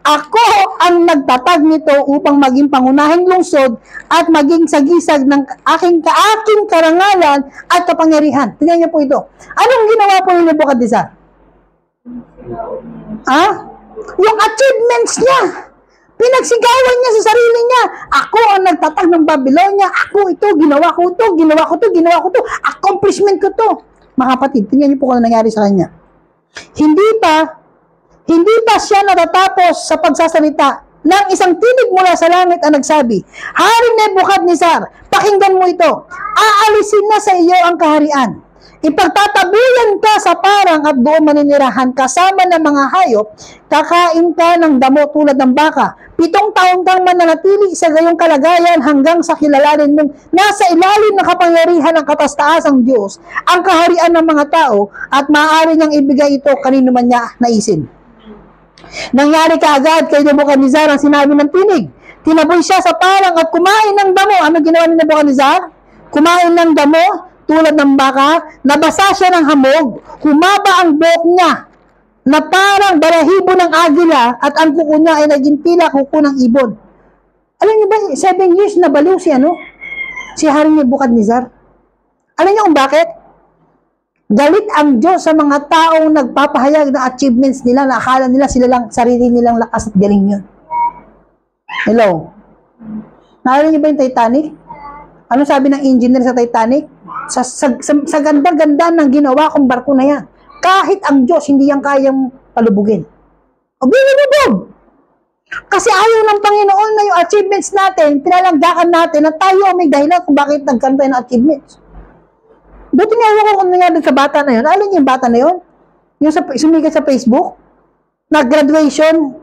ako ang nagtatag nito upang maging pangunahing lungsod at maging sagisag ng aking karangalan at kapangyarihan. Tignan niyo po ito. Anong ginawa po ni Nebuchadnezzar? Yung achievements niya. Pinagsigawan niya sa sarili niya. Ako ang nagtatag ng Babylonia. Ako ito, ginawa ko ito, ginawa ko ito, ginawa ko ito. Accomplishment ko ito. Mga kapatid, tingnan niyo po kung ano nangyari sa kanya. Hindi pa siya natatapos sa pagsasalita nang isang tinig mula sa langit ang nagsabi, Hari Nebuchadnezzar, pakinggan mo ito. Aalisin na sa iyo ang kaharian. Ipagtatabuyan ka sa parang at doon maninirahan kasama ng mga hayop, kakain ka ng damo tulad ng baka. 7 taon kang mananatili sa gayong kalagayan hanggang sa kilalanin mong nasa ilalim ng kapangyarihan ng kataas-taasang Diyos, ang kaharian ng mga tao at maaari niyang ibigay ito kanino man niya naisin. Nangyari kaagad kay Nebuchadnezzar ang sinabi ng tinig. Tinaboy siya sa parang at kumain ng damo. Ano ginawa ni Nebuchadnezzar? Kumain ng damo tulad ng baka, nabasa siya ng hamog, humaba ang buhok niya na parang balahibo ng agila at ang kuko niya ay naging tila kuko ng ibon. Alam niyo ba, 7 years na baliw si Haring Nebuchadnezzar. Alam niyo kung bakit? Galit ang Diyos sa mga taong nagpapahayag ng achievements nila na akala nila sila lang, sarili nilang lakas at galing yun. Hello? Naalala niyo ba yung Titanic? Ano sabi ng engineer sa Titanic? Sa ganda-ganda ng ginawa kong barko na yan. Kahit ang Diyos, hindi yan kayang palubugin. O binibubog! Kasi ayaw ng Panginoon na yung achievements natin, pinalanggakan natin na tayo may dahilan kung bakit nagkaroon tayo ng achievements. Buti nga ako kung nangyari sa bata na yun. Alam niyo yung bata na yun? Yung sumikat sa Facebook? Nag-graduation.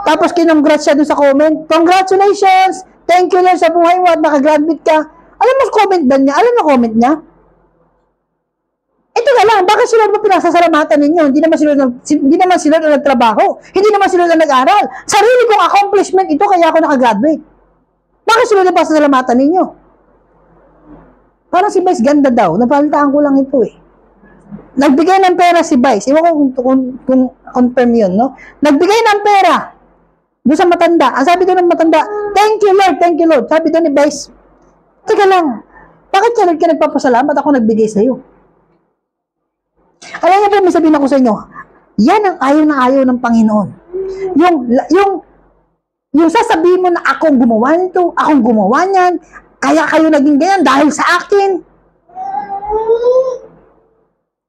Tapos kinongrats siya dun sa comment. Congratulations! Thank you Lord sa buhay mo at nakagraduate ka. Alam mo comment ba niya? Alam mo comment niya? Ito na lang, bakit sila ba pinasasalamatan ninyo? Hindi naman sila na nagtrabaho. Hindi naman sila na nag-aral. Sarili kong accomplishment ito kaya ako nakagraduate. Bakit sila na pasasalamatan ninyo? Parang si Vice ganda daw. Napalitaan ko lang ito eh. Nagbigay ng pera si Vice. Iwan ko kung confirm yun, no? Nagbigay ng pera doon sa matanda. Ang sabi doon ng matanda, thank you Lord, thank you Lord. Sabi doon ni Vice, teka lang, bakit ka nagpapasalamat ako nagbigay sa'yo? Alam niyo ba, may sabihin ako sa inyo, yan ang ayaw na ayaw ng Panginoon. Yung sasabihin mo na akong gumawa nito, akong gumawa niyan, kaya kayo naging ganyan dahil sa akin.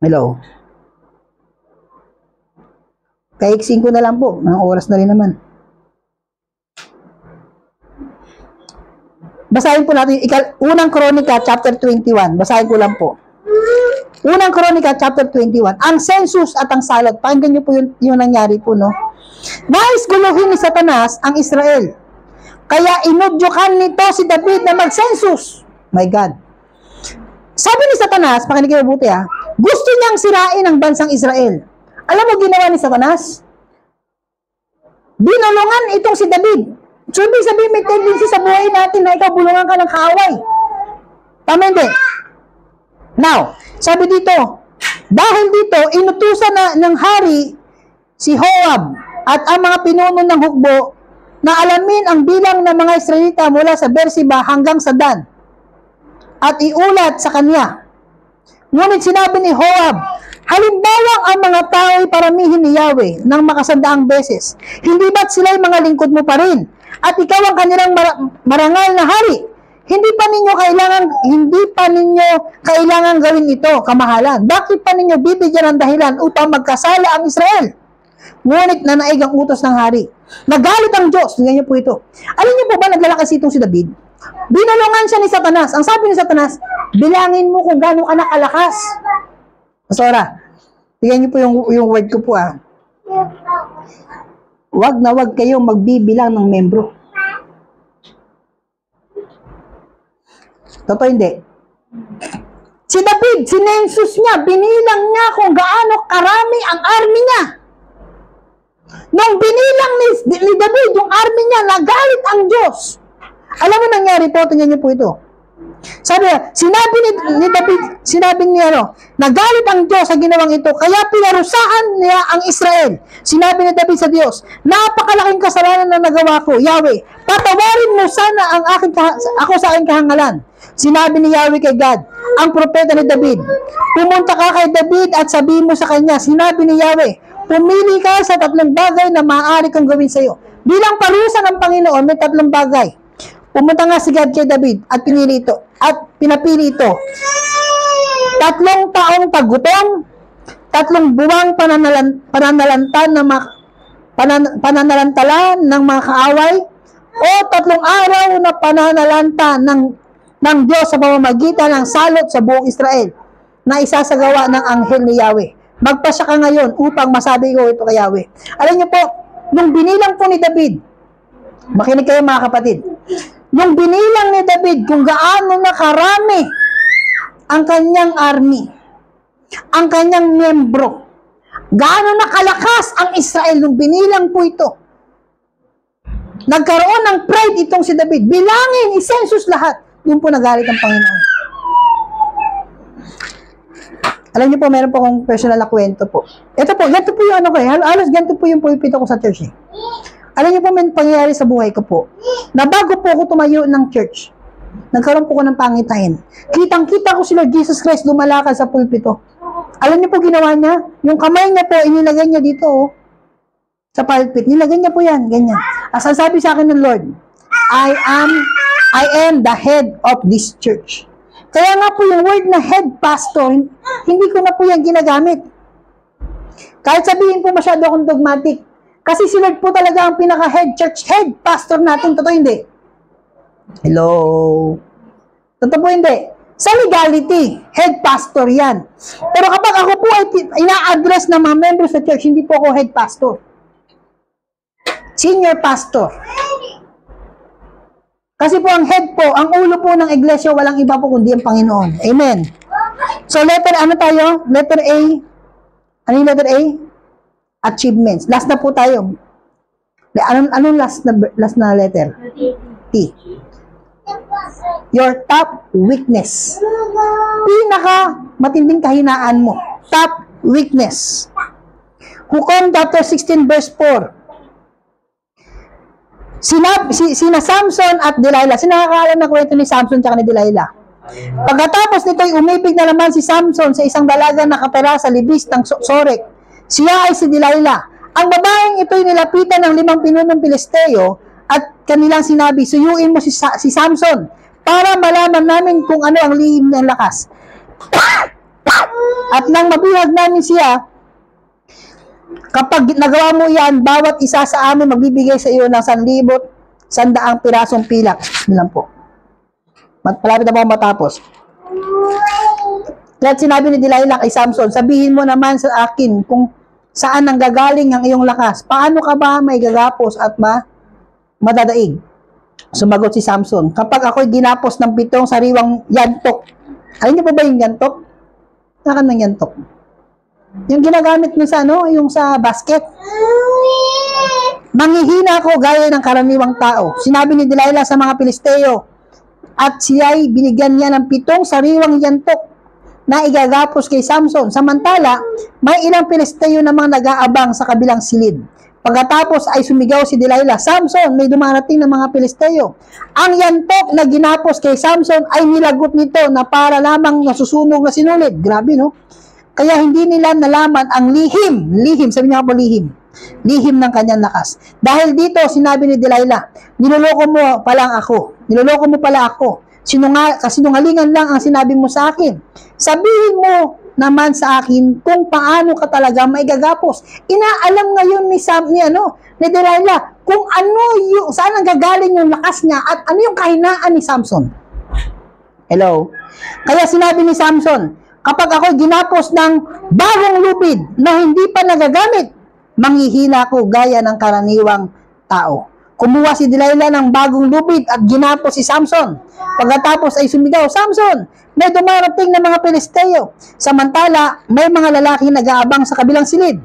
Hello? Kaiksing ko na lang po. Mga oras na rin naman. Basahin po natin, unang Kronika, chapter 21. Basahin ko lang po. Unang Kronika, chapter 21. Ang census at ang salot. Pakinggan niyo po yung nangyari po, no? Nais guluhin ni Satanas ang Israel. Kaya inudyukan nito si David na mag-census. My God. Sabi ni Satanas, pakinig kayo mabuti ha, gusto niyang sirain ang bansang Israel. Alam mo ginawa ni Satanas? Binulungan itong si David. So, ibig sabihin may tendency sa buhay natin na ikaw bulungan ka ng kaaway. Tama hindi? Now, sabi dito, dahil dito, inutusan ng hari si Joab at ang mga pinuno ng hukbo na alamin ang bilang ng mga Israelita mula sa Beersheba hanggang sa Dan at iulat sa kanya. Ngunit sinabi ni Joab, halimbawa ang mga tao ay paramihin ni Yahweh ng makasandaang beses. Hindi ba't sila'y mga lingkod mo pa rin? At ikaw ang kanilang marangal na hari. Hindi pa ninyo kailangan gawin ito, kamahalan. Bakit pa ninyo bibigyan ng dahilan upang magkasala ang Israel? Ngunit nanaig ang utos ng hari. Nagalit ang Diyos. Tingnan niyo po ito. Alam niyo po ba naglalakas itong si David? Binulungan siya ni Satanas. Ang sabi ni Satanas, bilangin mo kung gaano ka nakalakas. Pastora, tingnan niyo po yung word ko po ah. Wag na wag kayong magbibilang ng membro. Totoo hindi. Si David, sinensus niya, binilang niya kung gaano karami ang army niya. Nung binilang ni David yung army niya, nagalit ang Diyos. Alam mo nangyari po, tingnan niyo po ito. Sabi niya, sinabi ni David, nagalit ang Diyos sa ginawang ito, kaya pinarusahan niya ang Israel. Sinabi ni David sa Diyos, napakalaking kasalanan na nagawa ko, Yahweh, patawarin mo sana ako sa aking kahangalan. Sinabi ni Yahweh kay Gad, ang propeta ni David, pumunta ka kay David at sabihin mo sa kanya, sinabi ni Yahweh, pumili ka sa 3 bagay na maaari kong gawin sa iyo. Bilang parusa ng Panginoon, may 3 bagay. Pumunta nga si Gad kay David at pinapili ito. 3 taong paggutom, 3 buwang pananalantalan ng mga kaaway, o 3 araw na pananalanta ng Diyos sa pamamagitan ng salot sa buong Israel na isasagawa ng anghel ni Yahweh. Magpasya ka ngayon upang masabi ko ito kay Yahweh. Alam niyo po, nung binilang po ni David, makinig kayo mga kapatid, nung binilang ni David kung gaano na karami ang kanyang army, ang kanyang membro, gaano na kalakas ang Israel nung binilang po ito, nagkaroon ng pride itong si David. Bilangin, isensus lahat. Doon po nagalit ang Panginoon. Alam niyo po, meron po akong personal na kwento po. Ito po, ganito po yung ano ko eh. Halos ganito po yung pulpito ko sa church eh. Alam niyo po, may pangyayari sa buhay ko po. Na bago po ako tumayo ng church, nagkaroon po ko ng pangitain. Kitang-kita ko si Lord Jesus Christ lumalakad sa pulpito. Alam niyo po ginawa niya? Yung kamay niya po, inilagay niya dito oh. Sa pulpit. Nilagay niya po yan, ganyan. As sabi sa akin ng Lord, I am the head of this church. Kaya nga po yung word na head pastor, hindi ko na po yan ginagamit. Kahit sabihin po masyado akong dogmatic. Kasi si Lord po talaga ang pinaka-head church, head pastor natin. Totoo hindi? Hello? Totoo po hindi? Sa legality, head pastor yan. Pero kapag ako po ay ina-address ng mga members sa church, hindi po ako head pastor. Senior pastor. Kasi po ang head po, ang ulo po ng iglesia, walang iba po kundi ang Panginoon. Amen. So letter, ano tayo? Letter A. Ano yung letter A? Achievements. Last na po tayo. Anong last na letter? T. Your top weakness. Pinaka matinding kahinaan mo. Top weakness. Hukom chapter 16 verse 4. Sina Samson at Delilah. Sinakakaalam na kwento ni Samson at ni Delilah. Pagkatapos nito'y umibig na naman si Samson sa isang dalaga na nakatira sa libis ng Sorek. Siya ay si Delilah. Ang babaeng ito'y nilapitan ng 5 pinunong Pilisteo at kanilang sinabi, suyuin mo si Samson para malaman namin kung ano ang lihim ng lakas. At nang mabihag namin siya, kapag nagawa mo yan, bawat isa sa amin magbibigay sa iyo ng 100 pirasong pilak. Yun lang po. Malapit na po matapos. Kaya sinabi ni Delilah kay Samson, sabihin mo naman sa akin kung saan nanggagaling ang iyong lakas. Paano ka ba may gagapos at madadaig? Sumagot si Samson, kapag ako'y ginapos ng 7 sariwang yantok. Alam niyo pa ba yung yantok? Nakan ng yantok. Yung ginagamit mo sa yung sa basket. Manghihina ako gaya ng karaniwang tao. Sinabi ni Delilah sa mga Pilisteo, at siya'y binigyan niya ng 7 sariwang yantok na igagapos kay Samson. Samantala, may ilang Pilisteo namang nag-aabang sa kabilang silid. Pagkatapos ay sumigaw si Delilah, Samson, may dumarating ng mga Pilisteo. Ang yantok na ginapos kay Samson ay nilagot nito na para lamang nasusunog na sinulid. Grabe, no? Kaya hindi nila nalaman ang lihim, sabi niya po lihim ng kanyang lakas. Dahil dito, sinabi ni Delilah, niloloko mo pala ako. Kasinungalingan lang ang sinabi mo sa akin. Sabihin mo naman sa akin kung paano ka talaga maigagapos. Inaalam ngayon ni Delilah kung saan ang gagaling yung lakas niya at ano yung kahinaan ni Samson. Hello? Kaya sinabi ni Samson, kapag ako ginapos ng bagong lupid na hindi pa nagagamit, manghihina ko gaya ng karaniwang tao. Kumuha si Delilah ng bagong lupid at ginapos si Samson. Pagkatapos ay sumigaw, Samson, may dumarating na mga Pilisteo. Samantala, may mga lalaki nag-aabang sa kabilang silid.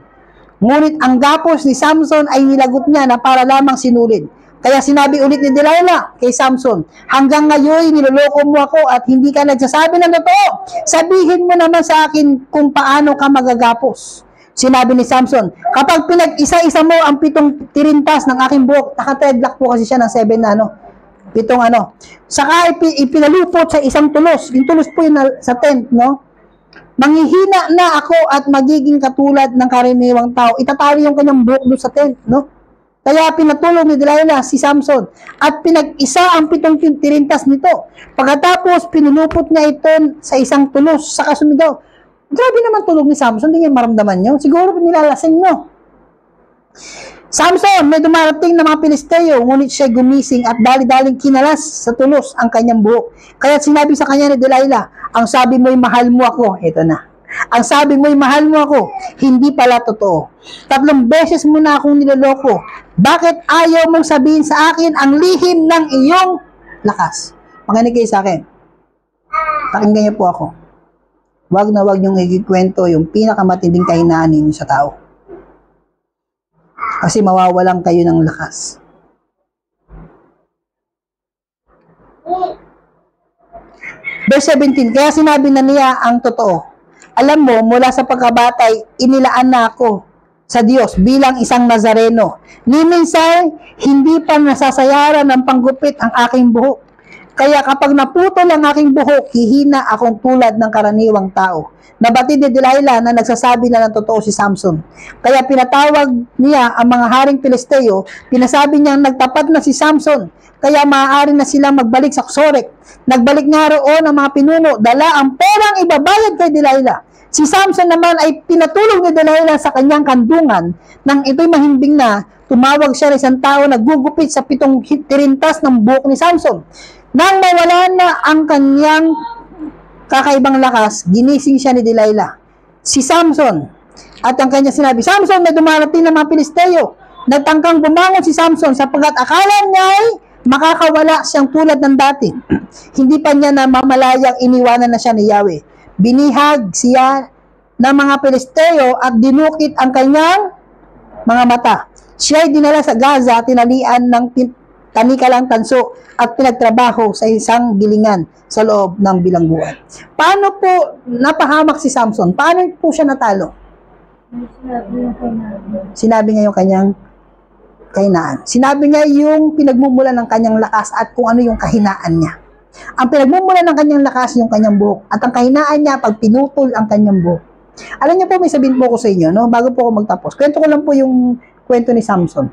Ngunit ang gapos ni Samson ay nilagot niya na para lamang sinulid. Kaya sinabi ulit ni Delilah kay Samson, hanggang ngayon niloloko mo ako at hindi ka nagsasabi ng totoo. Sabihin mo naman sa akin kung paano ka magagapos. Sinabi ni Samson, kapag pinag-isa-isa mo ang 7 tirintas ng aking buhok, naka-threadlock po kasi siya ng 7 na 7 saka ipinalupot sa isang tulos. Yung tulos po yun sa tent, no? Manghihina na ako at magiging katulad ng karaniwang tao. Itatali yung kanyang buhok doon sa tent, no? Kaya pinatulong ni Delilah si Samson at pinag-isa ang 7 tirintas nito. Pagkatapos, pinulupot niya ito sa isang tulos, saka sumigaw. Grabe naman tulog ni Samson, hindi niya maramdaman nyo. Siguro nilalasing nyo. Samson, may dumarating na mga Pilisteo, ngunit siya gumising at dali-daling kinalas sa tulos ang kanyang buhok. Kaya sinabi sa kanya ni Delilah, ang sabi mo'y mahal mo ako. Ito na. Ang sabi mo'y mahal mo ako. Hindi pala totoo. 3 beses mo na akong niloloko. Bakit ayaw mong sabihin sa akin ang lihim ng iyong lakas? Makinig kayo sa akin. Pakinggan niyo po ako. Wag na wag niyong ikikwento yung pinakamatinding kahinaan ninyo sa tao. Kasi mawawalan kayo ng lakas. Verse 17, kaya sinabi na niya ang totoo. Alam mo, mula sa pagkabatay, inilaan na ako sa Diyos bilang isang Nazareno. Ni minsan, hindi pa nasasayaran ng panggupit ang aking buhok. Kaya kapag naputol ang aking buhok, hihina akong tulad ng karaniwang tao. Nabatid ni Delilah na nagsasabi na ng totoo si Samson. Kaya pinatawag niya ang mga haring Pilisteo, pinasabi niyang nagtapat na si Samson, kaya maaari na silang magbalik sa Sorek. Nagbalik nga roon ang mga pinuno, dala ang perang ibabayad kay Delilah. Si Samson naman ay pinatulog ni Delilah sa kanyang kandungan. Nang ito'y mahimbing na, tumawag siya ng isang tao na gugupit sa 7 tirintas ng buhok ni Samson. Nang mawala na ang kanyang kakaibang lakas, ginising siya ni Delilah, si Samson, at ang kanya sinabi, Samson, may dumarating na mga Pilisteo. Nagtangkang bumangon si Samson sapagkat akala niya ay makakawala siyang tulad ng dati. Hindi pa niya namamalayang iniwanan na siya ni Yahweh. Binihag siya ng mga Pilisteo at dinukit ang kanyang mga mata. Siya ay dinala sa Gaza, tinalian ng tanikalang tanso at pinagtrabaho sa isang gilingan sa loob ng bilangguan. Paano po napahamak si Samson? Paano po siya natalo? Sinabi niya yung kanyang kahinaan. Sinabi niya yung pinagmumulan ng kanyang lakas at kung ano yung kahinaan niya. Ang pinagmumulan ng kanyang lakas yung kanyang buhok at ang kahinaan niya pag pinutol ang kanyang buhok. Alam niyo po, may sabihin po ko sa inyo, no? Bago po ako magtapos. Kwento ko lang po yung kwento ni Samson.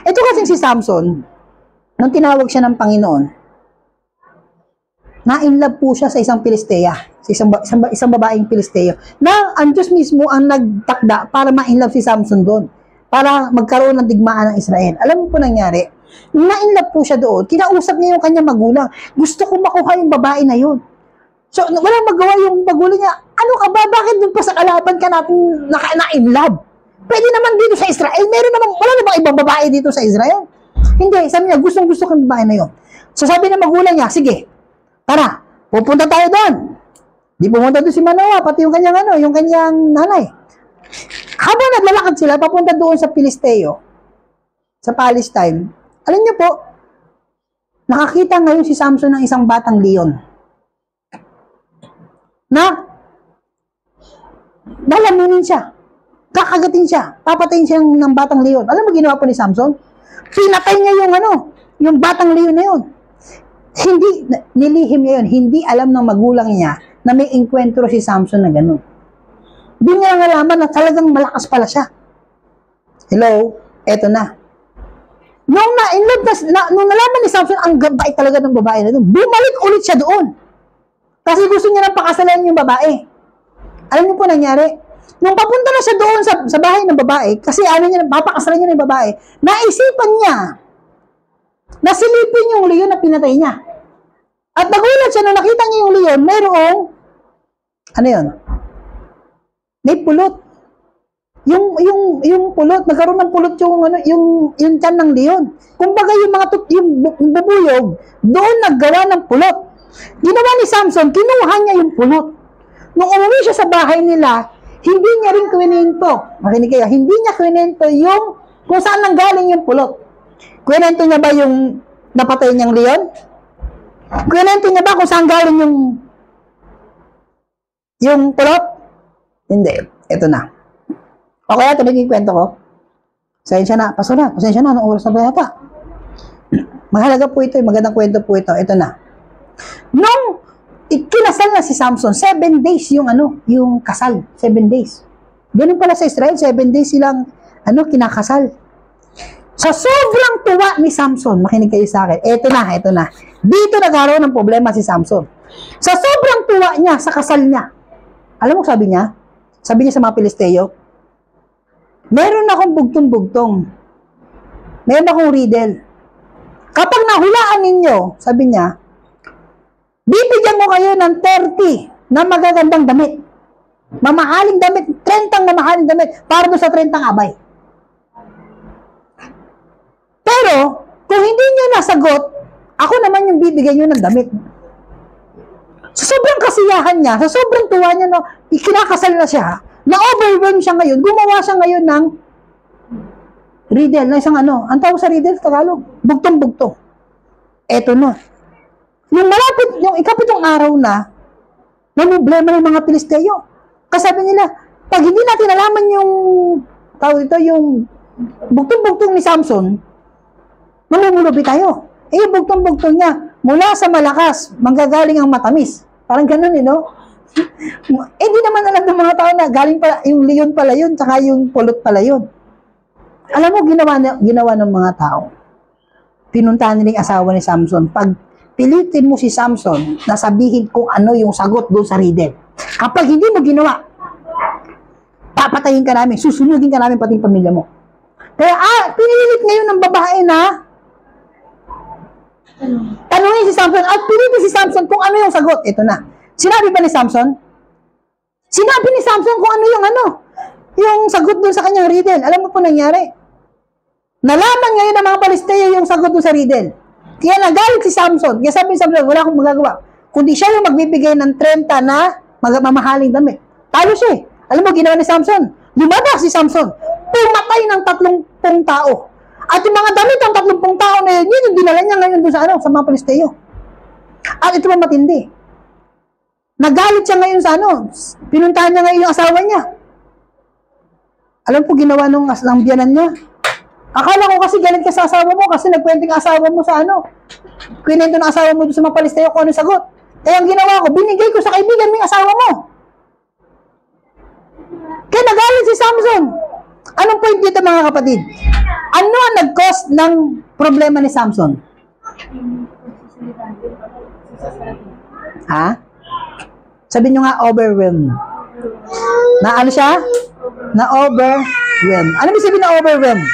Ito kasi si Samson, nung tinawag siya ng Panginoon, na-inlove po siya sa isang Pilistea, sa isang babaeng Pilisteo, na ang Diyos mismo ang nagtakda para ma-inlove si Samson doon, para magkaroon ng digmaan ng Israel. Alam mo po nangyari? Na-inlove po siya doon, kinausap niya yung kanyang magulang, gusto ko makuha yung babae na yun. So, walang magawa yung magulang niya, Ano ka ba? Bakit doon pa sa kalaban ka natin na-in love? Pwede naman dito sa Israel. Meron naman, wala na bang ibang babae dito sa Israel? Hindi, sabi niya, gustong-gusto ko yung babae na yun. So sabi ng magulang niya, sige, tara, pupunta tayo doon. Di pumunta doon si Manoah, pati yung kanyang yung kanyang nanay. Habang naglalakad sila, papunta doon sa Pilisteo, sa Palestine, alam niyo po, nakakita ngayon si Samson ng isang batang leon. Na, lalamunin siya, kakagatin siya, papatayin siya ng batang leon. Alam mo ginawa po ni Samson? Pinatay niya yung batang leon na yun. Hindi, nilihim niya yun, hindi alam ng magulang niya na may enkwentro si Samson na gano'n. Hindi niya nalaman na talagang malakas pala siya. Hello? Eto na. Nung nalaman ni Samson, ang gabay talaga ng babae na doon, bumalik ulit siya doon. Kasi gusto niya nang pakasalan yung babae. Alam niyo po nangyari? Nung papunta na siya doon sa bahay ng babae, kasi papakasalan niya ng babae, naisipan niya na silipin yung leon na pinatay niya. At nagulat siya nung nakita niya yung leon, mayroong, ano yun? May pulot. Yung pulot, nagkaroon ng pulot yung tiyan ng leon. Kumbaga yung bubuyog, doon naggawa ng pulot. Ginawa ni Samson, kinuha niya yung pulot. Nung umuwi siya sa bahay nila, hindi niya rin kwinento. Makinig kayo, hindi niya kwinento yung kung saan nanggaling yung pulot. Kwinento niya ba yung napatay niyang leon? Kwinento niya ba kung saan galing yung pulot? Hindi. Ito na. O kaya ito naging kwento ko. Pasensya na. Pasensya na. Anong oras na ba yata? Mahalaga po ito. Magandang kwento po ito. Ito na. Nung kinasal na si Samson, 7 days yung kasal. 7 days. Ganun pala sa Israel, 7 days silang kinakasal. Sa sobrang tuwa ni Samson, makinig kayo sa akin, ito na. Dito nagkaroon ng problema si Samson. Sa sobrang tuwa niya sa kasal niya, alam mo sabi niya? Sabi niya sa mga Pilisteo, meron akong bugtong-bugtong. Meron akong riddle. Kapag nahulaan ninyo, sabi niya, bibigyan mo kayo ng 30 na magagandang damit. Mamahaling damit, 30 mamahaling damit, para doon sa 30 abay. Pero, kung hindi nyo nasagot, ako naman yung bibigyan nyo ng damit. Sa sobrang kasiyahan niya, sa sobrang tuwa niya, kinakasal na siya, na-overwhelm siya ngayon, gumawa siya ngayon ng riddle, na isang ang tawag sa riddle, Tagalog, bugtong-bugtong. Eto na. Yung ikapitong araw na problema ng mga Pilisteo. Kasabi nila, pag hindi natin alaman yung bugtong-bugtong ni Samson, mamumulubi tayo. Yung bugtong-bugtong niya, mula sa malakas, manggagaling ang matamis. Parang ganun, di naman alam ng mga tao na galing pala, yung leon pala yun, tsaka yung pulot pala yun. Alam mo, ginawa ng mga tao. Pinuntahan nila yung asawa ni Samson. Pag pilitin mo si Samson na sabihin kung ano yung sagot doon sa riddle. Kapag hindi mo ginawa, papatayin ka namin, susunugin ka namin pati yung pamilya mo. Kaya, pinilit ngayon ng babae na tanungin si Samson at pilitin si Samson kung ano yung sagot. Ito na. Sinabi ba ni Samson? Sinabi ni Samson kung ano yung sagot doon sa kanyang riddle. Alam mo po nangyari? Nalaman ngayon ng mga Palesteo yung sagot doon sa riddle. Kaya nagalit si Samson. Kaya sabi ni Samson, wala akong magagawa. Kundi siya yung magbibigay ng 30 na mamahaling damit. Talo siya. Alam mo, ginawa ni Samson. Lumabas si Samson. Pumatay ng 30 tao. At yung mga damit ng 30 tao na yun yung dinala niya ngayon doon sa mga Palesteo. At ito pa matindi. Nagalit siya ngayon sa pinuntahan niya ngayon yung asawa niya. Alam po, ginawa ng biyanan niya. Akala ko kasi galit ka sa asawa mo kasi nagkwento yung asawa mo sa kwento ng asawa mo doon sa mga Palesteo kung ano sagot. Kaya ang ginawa ko, binigay ko sa kaibigan mo yung asawa mo. Kaya nagalit si Samson. Anong point dito mga kapatid? Ano ang nag-cause ng problema ni Samson? Ha? Sabi nyo nga, overwhelmed. Na ano siya? Na overwhelmed. Ano ibig sabihin na overwhelmed?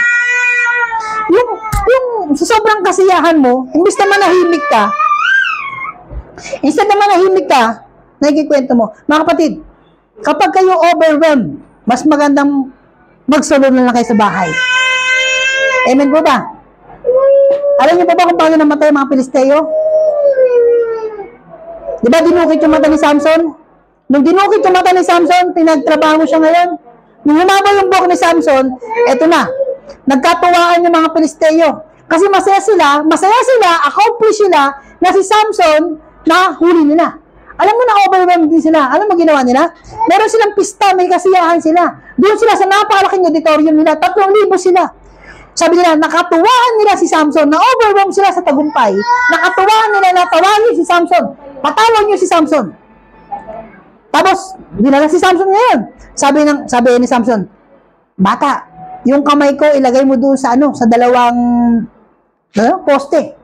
Yung sa sobrang kasiyahan mo, imbis na manahimik ka, nakikikwento mo. Mga kapatid, Kapag kayo overwhelmed, mas magandang mag-solo na lang kayo sa bahay. Amen po ba? Alam niyo po ba kung paano namatay ang mga Pilisteo? Di ba dinukit yung mata ni Samson? Nung dinukit yung mata ni Samson, pinagtrabaho siya ngayon. Nung humaba yung buhok ni Samson, eto na, nagkatuwaan yung mga Pilisteo. Kasi masaya sila, accomplish sila, na si Samson, na huli nila. Alam mo na overwhelmed din sila. Alam mo ginawa nila? Meron silang pista, may kasiyahan sila. Doon sila sa napakalaking auditorium nila, 3,000 sila. Sabi nila, nakatuwaan nila si Samson, na overwhelmed sila sa tagumpay. Nakatuwaan nila na tawagin si Samson. Patawan niyo si Samson. Tapos, dinala si Samson ngayon. Sabi ni Samson, bata, yung kamay ko ilagay mo doon sa sa dalawang poste.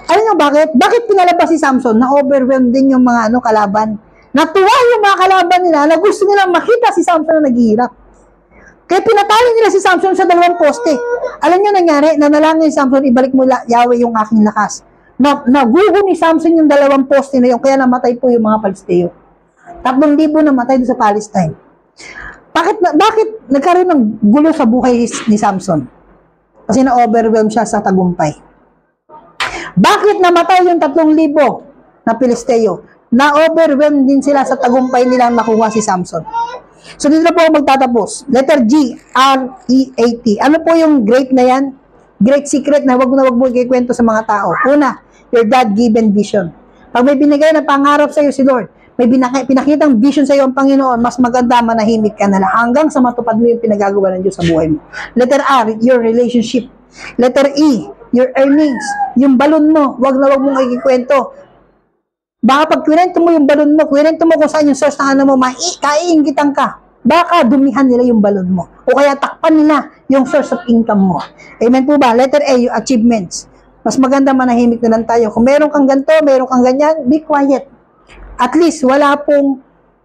Alam niyo bakit? Bakit pinalabas si Samson na overwhelmed din yung mga kalaban? Natuwa yung mga kalaban nila na gusto nilang makita si Samson na naghihirap. Kaya pinatali nila si Samson sa dalawang poste. Alam niyo nangyari, nanalangin si Samson, ibalik mo Yahweh yung aking lakas. Naguho ni Samson yung dalawang poste na yun, kaya namatay po yung mga Palesteo. 3,000 namatay doon sa Palestine. Bakit nagkaroon ng gulo sa buhay ni Samson? Kasi na-overwhelm siya sa tagumpay. Bakit namatay yung 3,000 na Pilisteo? Na-overwhelmed din sila sa tagumpay nilang nakuha si Samson. So dito na po ako magtatapos. Letter G, R-E-A-T. Ano po yung great na yan? Great secret na wag mo ikikwento sa mga tao. Una, your God-given vision. Pag may binigay na pangarap sa iyo si Lord, may pinakitang vision sa iyo ang Panginoon, mas maganda manahimik ka na lang hanggang sa matupad mo yung pinagagawa ng Diyos sa buhay mo. Letter R, your relationship. Letter E, your earnings. Yung balon mo, wag na wag mong ikikwento. Baka pag kwento mo yung balon mo, kwento mo kung saan yung source ng mo, kaiingitan ka. Baka dumihan nila yung balon mo. O kaya takpan nila yung source of income mo. Amen po ba? Letter A, yung achievements. Mas maganda manahimik na lang tayo. Kung meron kang ganito, meron kang ganyan, be quiet. At least, wala pong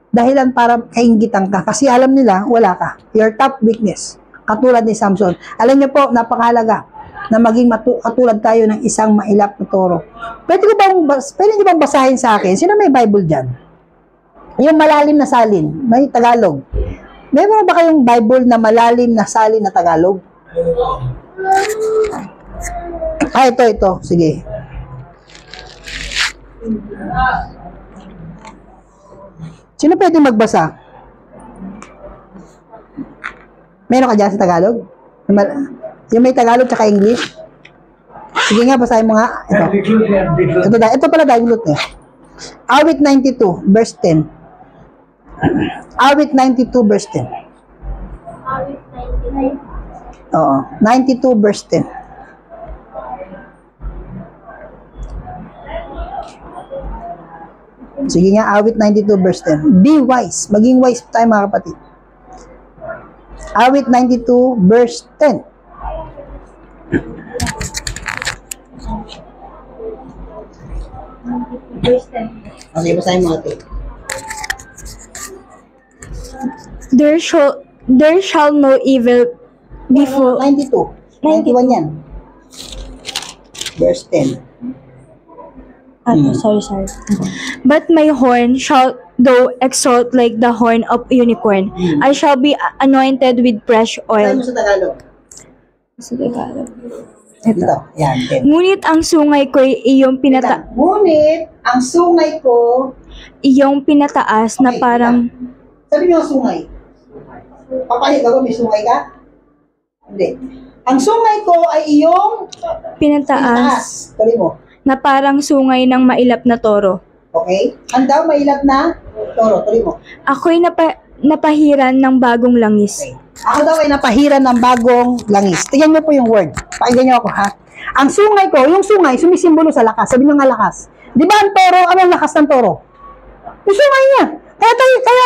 dahilan para kaingitan ka. Kasi alam nila, wala ka. Your top weakness. Katulad ni Samson. Alam niyo po, napakahalaga na maging katulad tayo ng isang mailap na toro. Pwede niyo bang basahin sa akin? Sino may Bible dyan? Yung malalim na salin. May Tagalog. Meron ba kayong Bible na malalim na salin na Tagalog? Ito. Sige. Sino pwede magbasa? Meron ka dyan sa Tagalog? Yung may Tagalog tsaka English? Sige nga, basahin mo nga. Ito pala dilute eh. Awit 92, verse 10. Awit 92, verse 10. Awit 99. Oo, 92, verse 10. Sige nga, awit 92 verse 10. Be wise. Maging wise tayo mga kapatid. Awit 92 verse 10. Verse 10. Okay, basahin mo ito. There shall no evil before 92. 91 yan. Verse 10. Sorry. But my horn shall thou exalt like the horn of unicorn. I shall be anointed with fresh Basahin oil. mo sa Tagalog. Sa Tagalog. Dito. Yan, 10. Ngunit ang sungay ko ay Ngunit, ang sungay ko, iyong pinataas na Okay, parang sabi niyo ang sungay. Papayag ako, may sungay ka? Hindi. Ang sungay ko ay iyong pinataas Tuloy mo. na parang sungay ng mailap na toro. Okay? Ang daw mailap na toro. Tuloy mo. Ako'y napahiran ng bagong langis. Okay. Ako daw ay napahiran ng bagong langis. Tingnan niyo po yung word. Pakinggan niyo ako, ha? Ang sungay ko, yung sungay, sumisimbolo sa lakas. Sabi niyo nga lakas. Di ba ang toro, anong lakas ng toro? Yung sungay niya. Kaya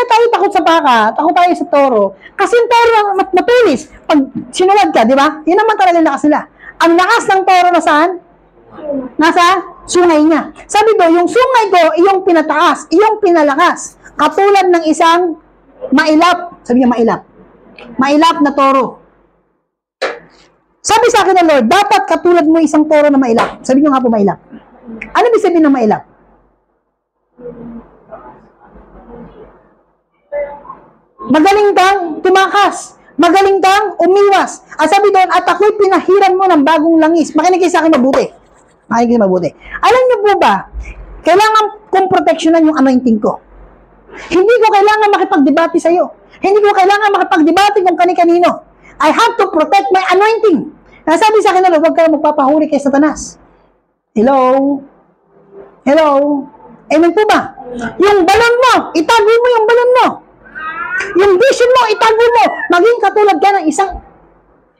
tayo takot sa baka, takot tayo sa toro. Kasi yung toro matulis. Pag sinuwad ka, di ba? Yun naman talaga yung lakas nila. Ang lakas ng toro na saan? Nasa sungay niya. Sabi do, yung sungay ko, iyong pinataas, iyong pinalakas. Katulad ng isang mailap. Sabi niya mailap. Mailap na toro. Sabi sa akin ng Lord, dapat katulad mo isang toro na mailap. Sabi niyo nga po mailap. Ano ibig sabihin ng mailap? Magaling kang tumakas. Magaling kang umiwas. At sabi doon, at ako'y pinahiran mo ng bagong langis. Makinig kayo sa akin mabuti. Makinig kayo mabuti. Alam niyo po ba, kailangan kong proteksyonan yung anointing ko. Hindi ko kailangan makipagdebate sa iyo. Hindi ko kailangan makipagdebate kung kani-kanino. I have to protect my anointing. Nasabi sa akin na, huwag kayo magpapahuli kay Satanas. Hello? Hello? Amen po ba? Yung balon mo, itago mo yung balon mo. Yung vision mo, itago mo. Maging katulad ka ng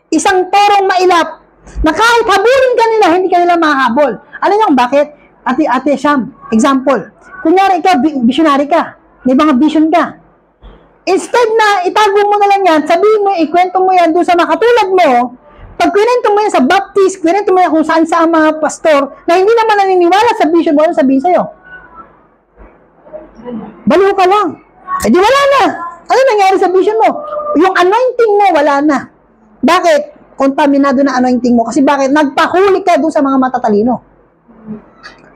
isang torong mailap na kahit habulin ka nila, hindi ka nila mahabol. Alam niyo kung bakit? Ate Sham, example. Kunyari ikaw, visionary ka. May mga vision ka. Instead na itago mo na lang yan, sabihin mo, ikwento mo yan doon sa makatulad mo, pag kwento mo yan sa Baptist, kwento mo yan kung saan sa mga pastor na hindi naman naniniwala sa vision mo, ano sabihin sa'yo? Baliw ka lang. Eh di wala na. Ano nangyari sa vision mo? Yung anointing mo, wala na. Bakit? Kontaminado na anointing mo. Kasi bakit? Nagpahuli ka doon sa mga matatalino.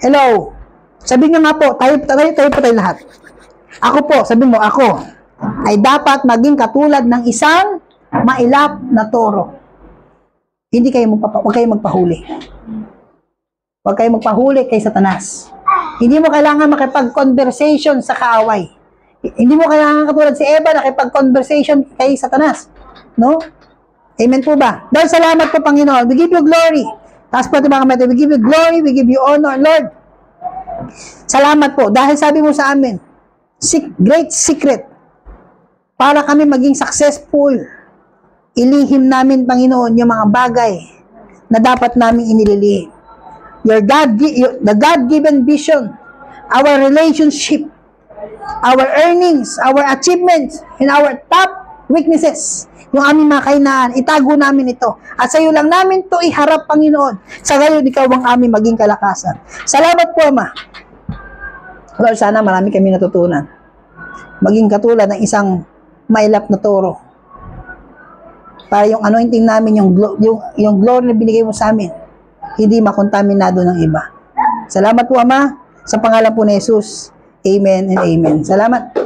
Hello? Sabi nga nga po, tayo po tayo lahat. Ako po, sabi mo, ako, ay dapat maging katulad ng isang mailap na toro. Hindi kayo huwag kayo magpahuli. Huwag kayo magpahuli kay Satanas. Hindi mo kailangan makipag-conversation sa kaaway. Hindi mo kailangan katulad si Eva nakipag-conversation kay Satanas. No? Amen po ba? Dahil salamat po, Panginoon. We give you glory. Tapos po ito mga kamete, we give you glory, we give you honor, Lord. Salamat po. Dahil sabi mo sa amin, great secret para kami maging successful. Ilihim namin, Panginoon, yung mga bagay na dapat namin inililihim. The God-given vision, our relationship, our earnings, our achievements, and our top weaknesses, yung aming mga kainaan, itago namin ito. At sa iyo lang namin to iharap, Panginoon. Sa gayon, ikaw ang aming maging kalakasan. Salamat po, Ama. Lord, sana marami kami natutunan. Maging katulad ng isang mailap na toro. Para yung anointing namin, yung glory na binigay mo sa amin, hindi makontaminado ng iba. Salamat po, Ama, sa pangalan po ni Jesus. Amen and amen. Salamat.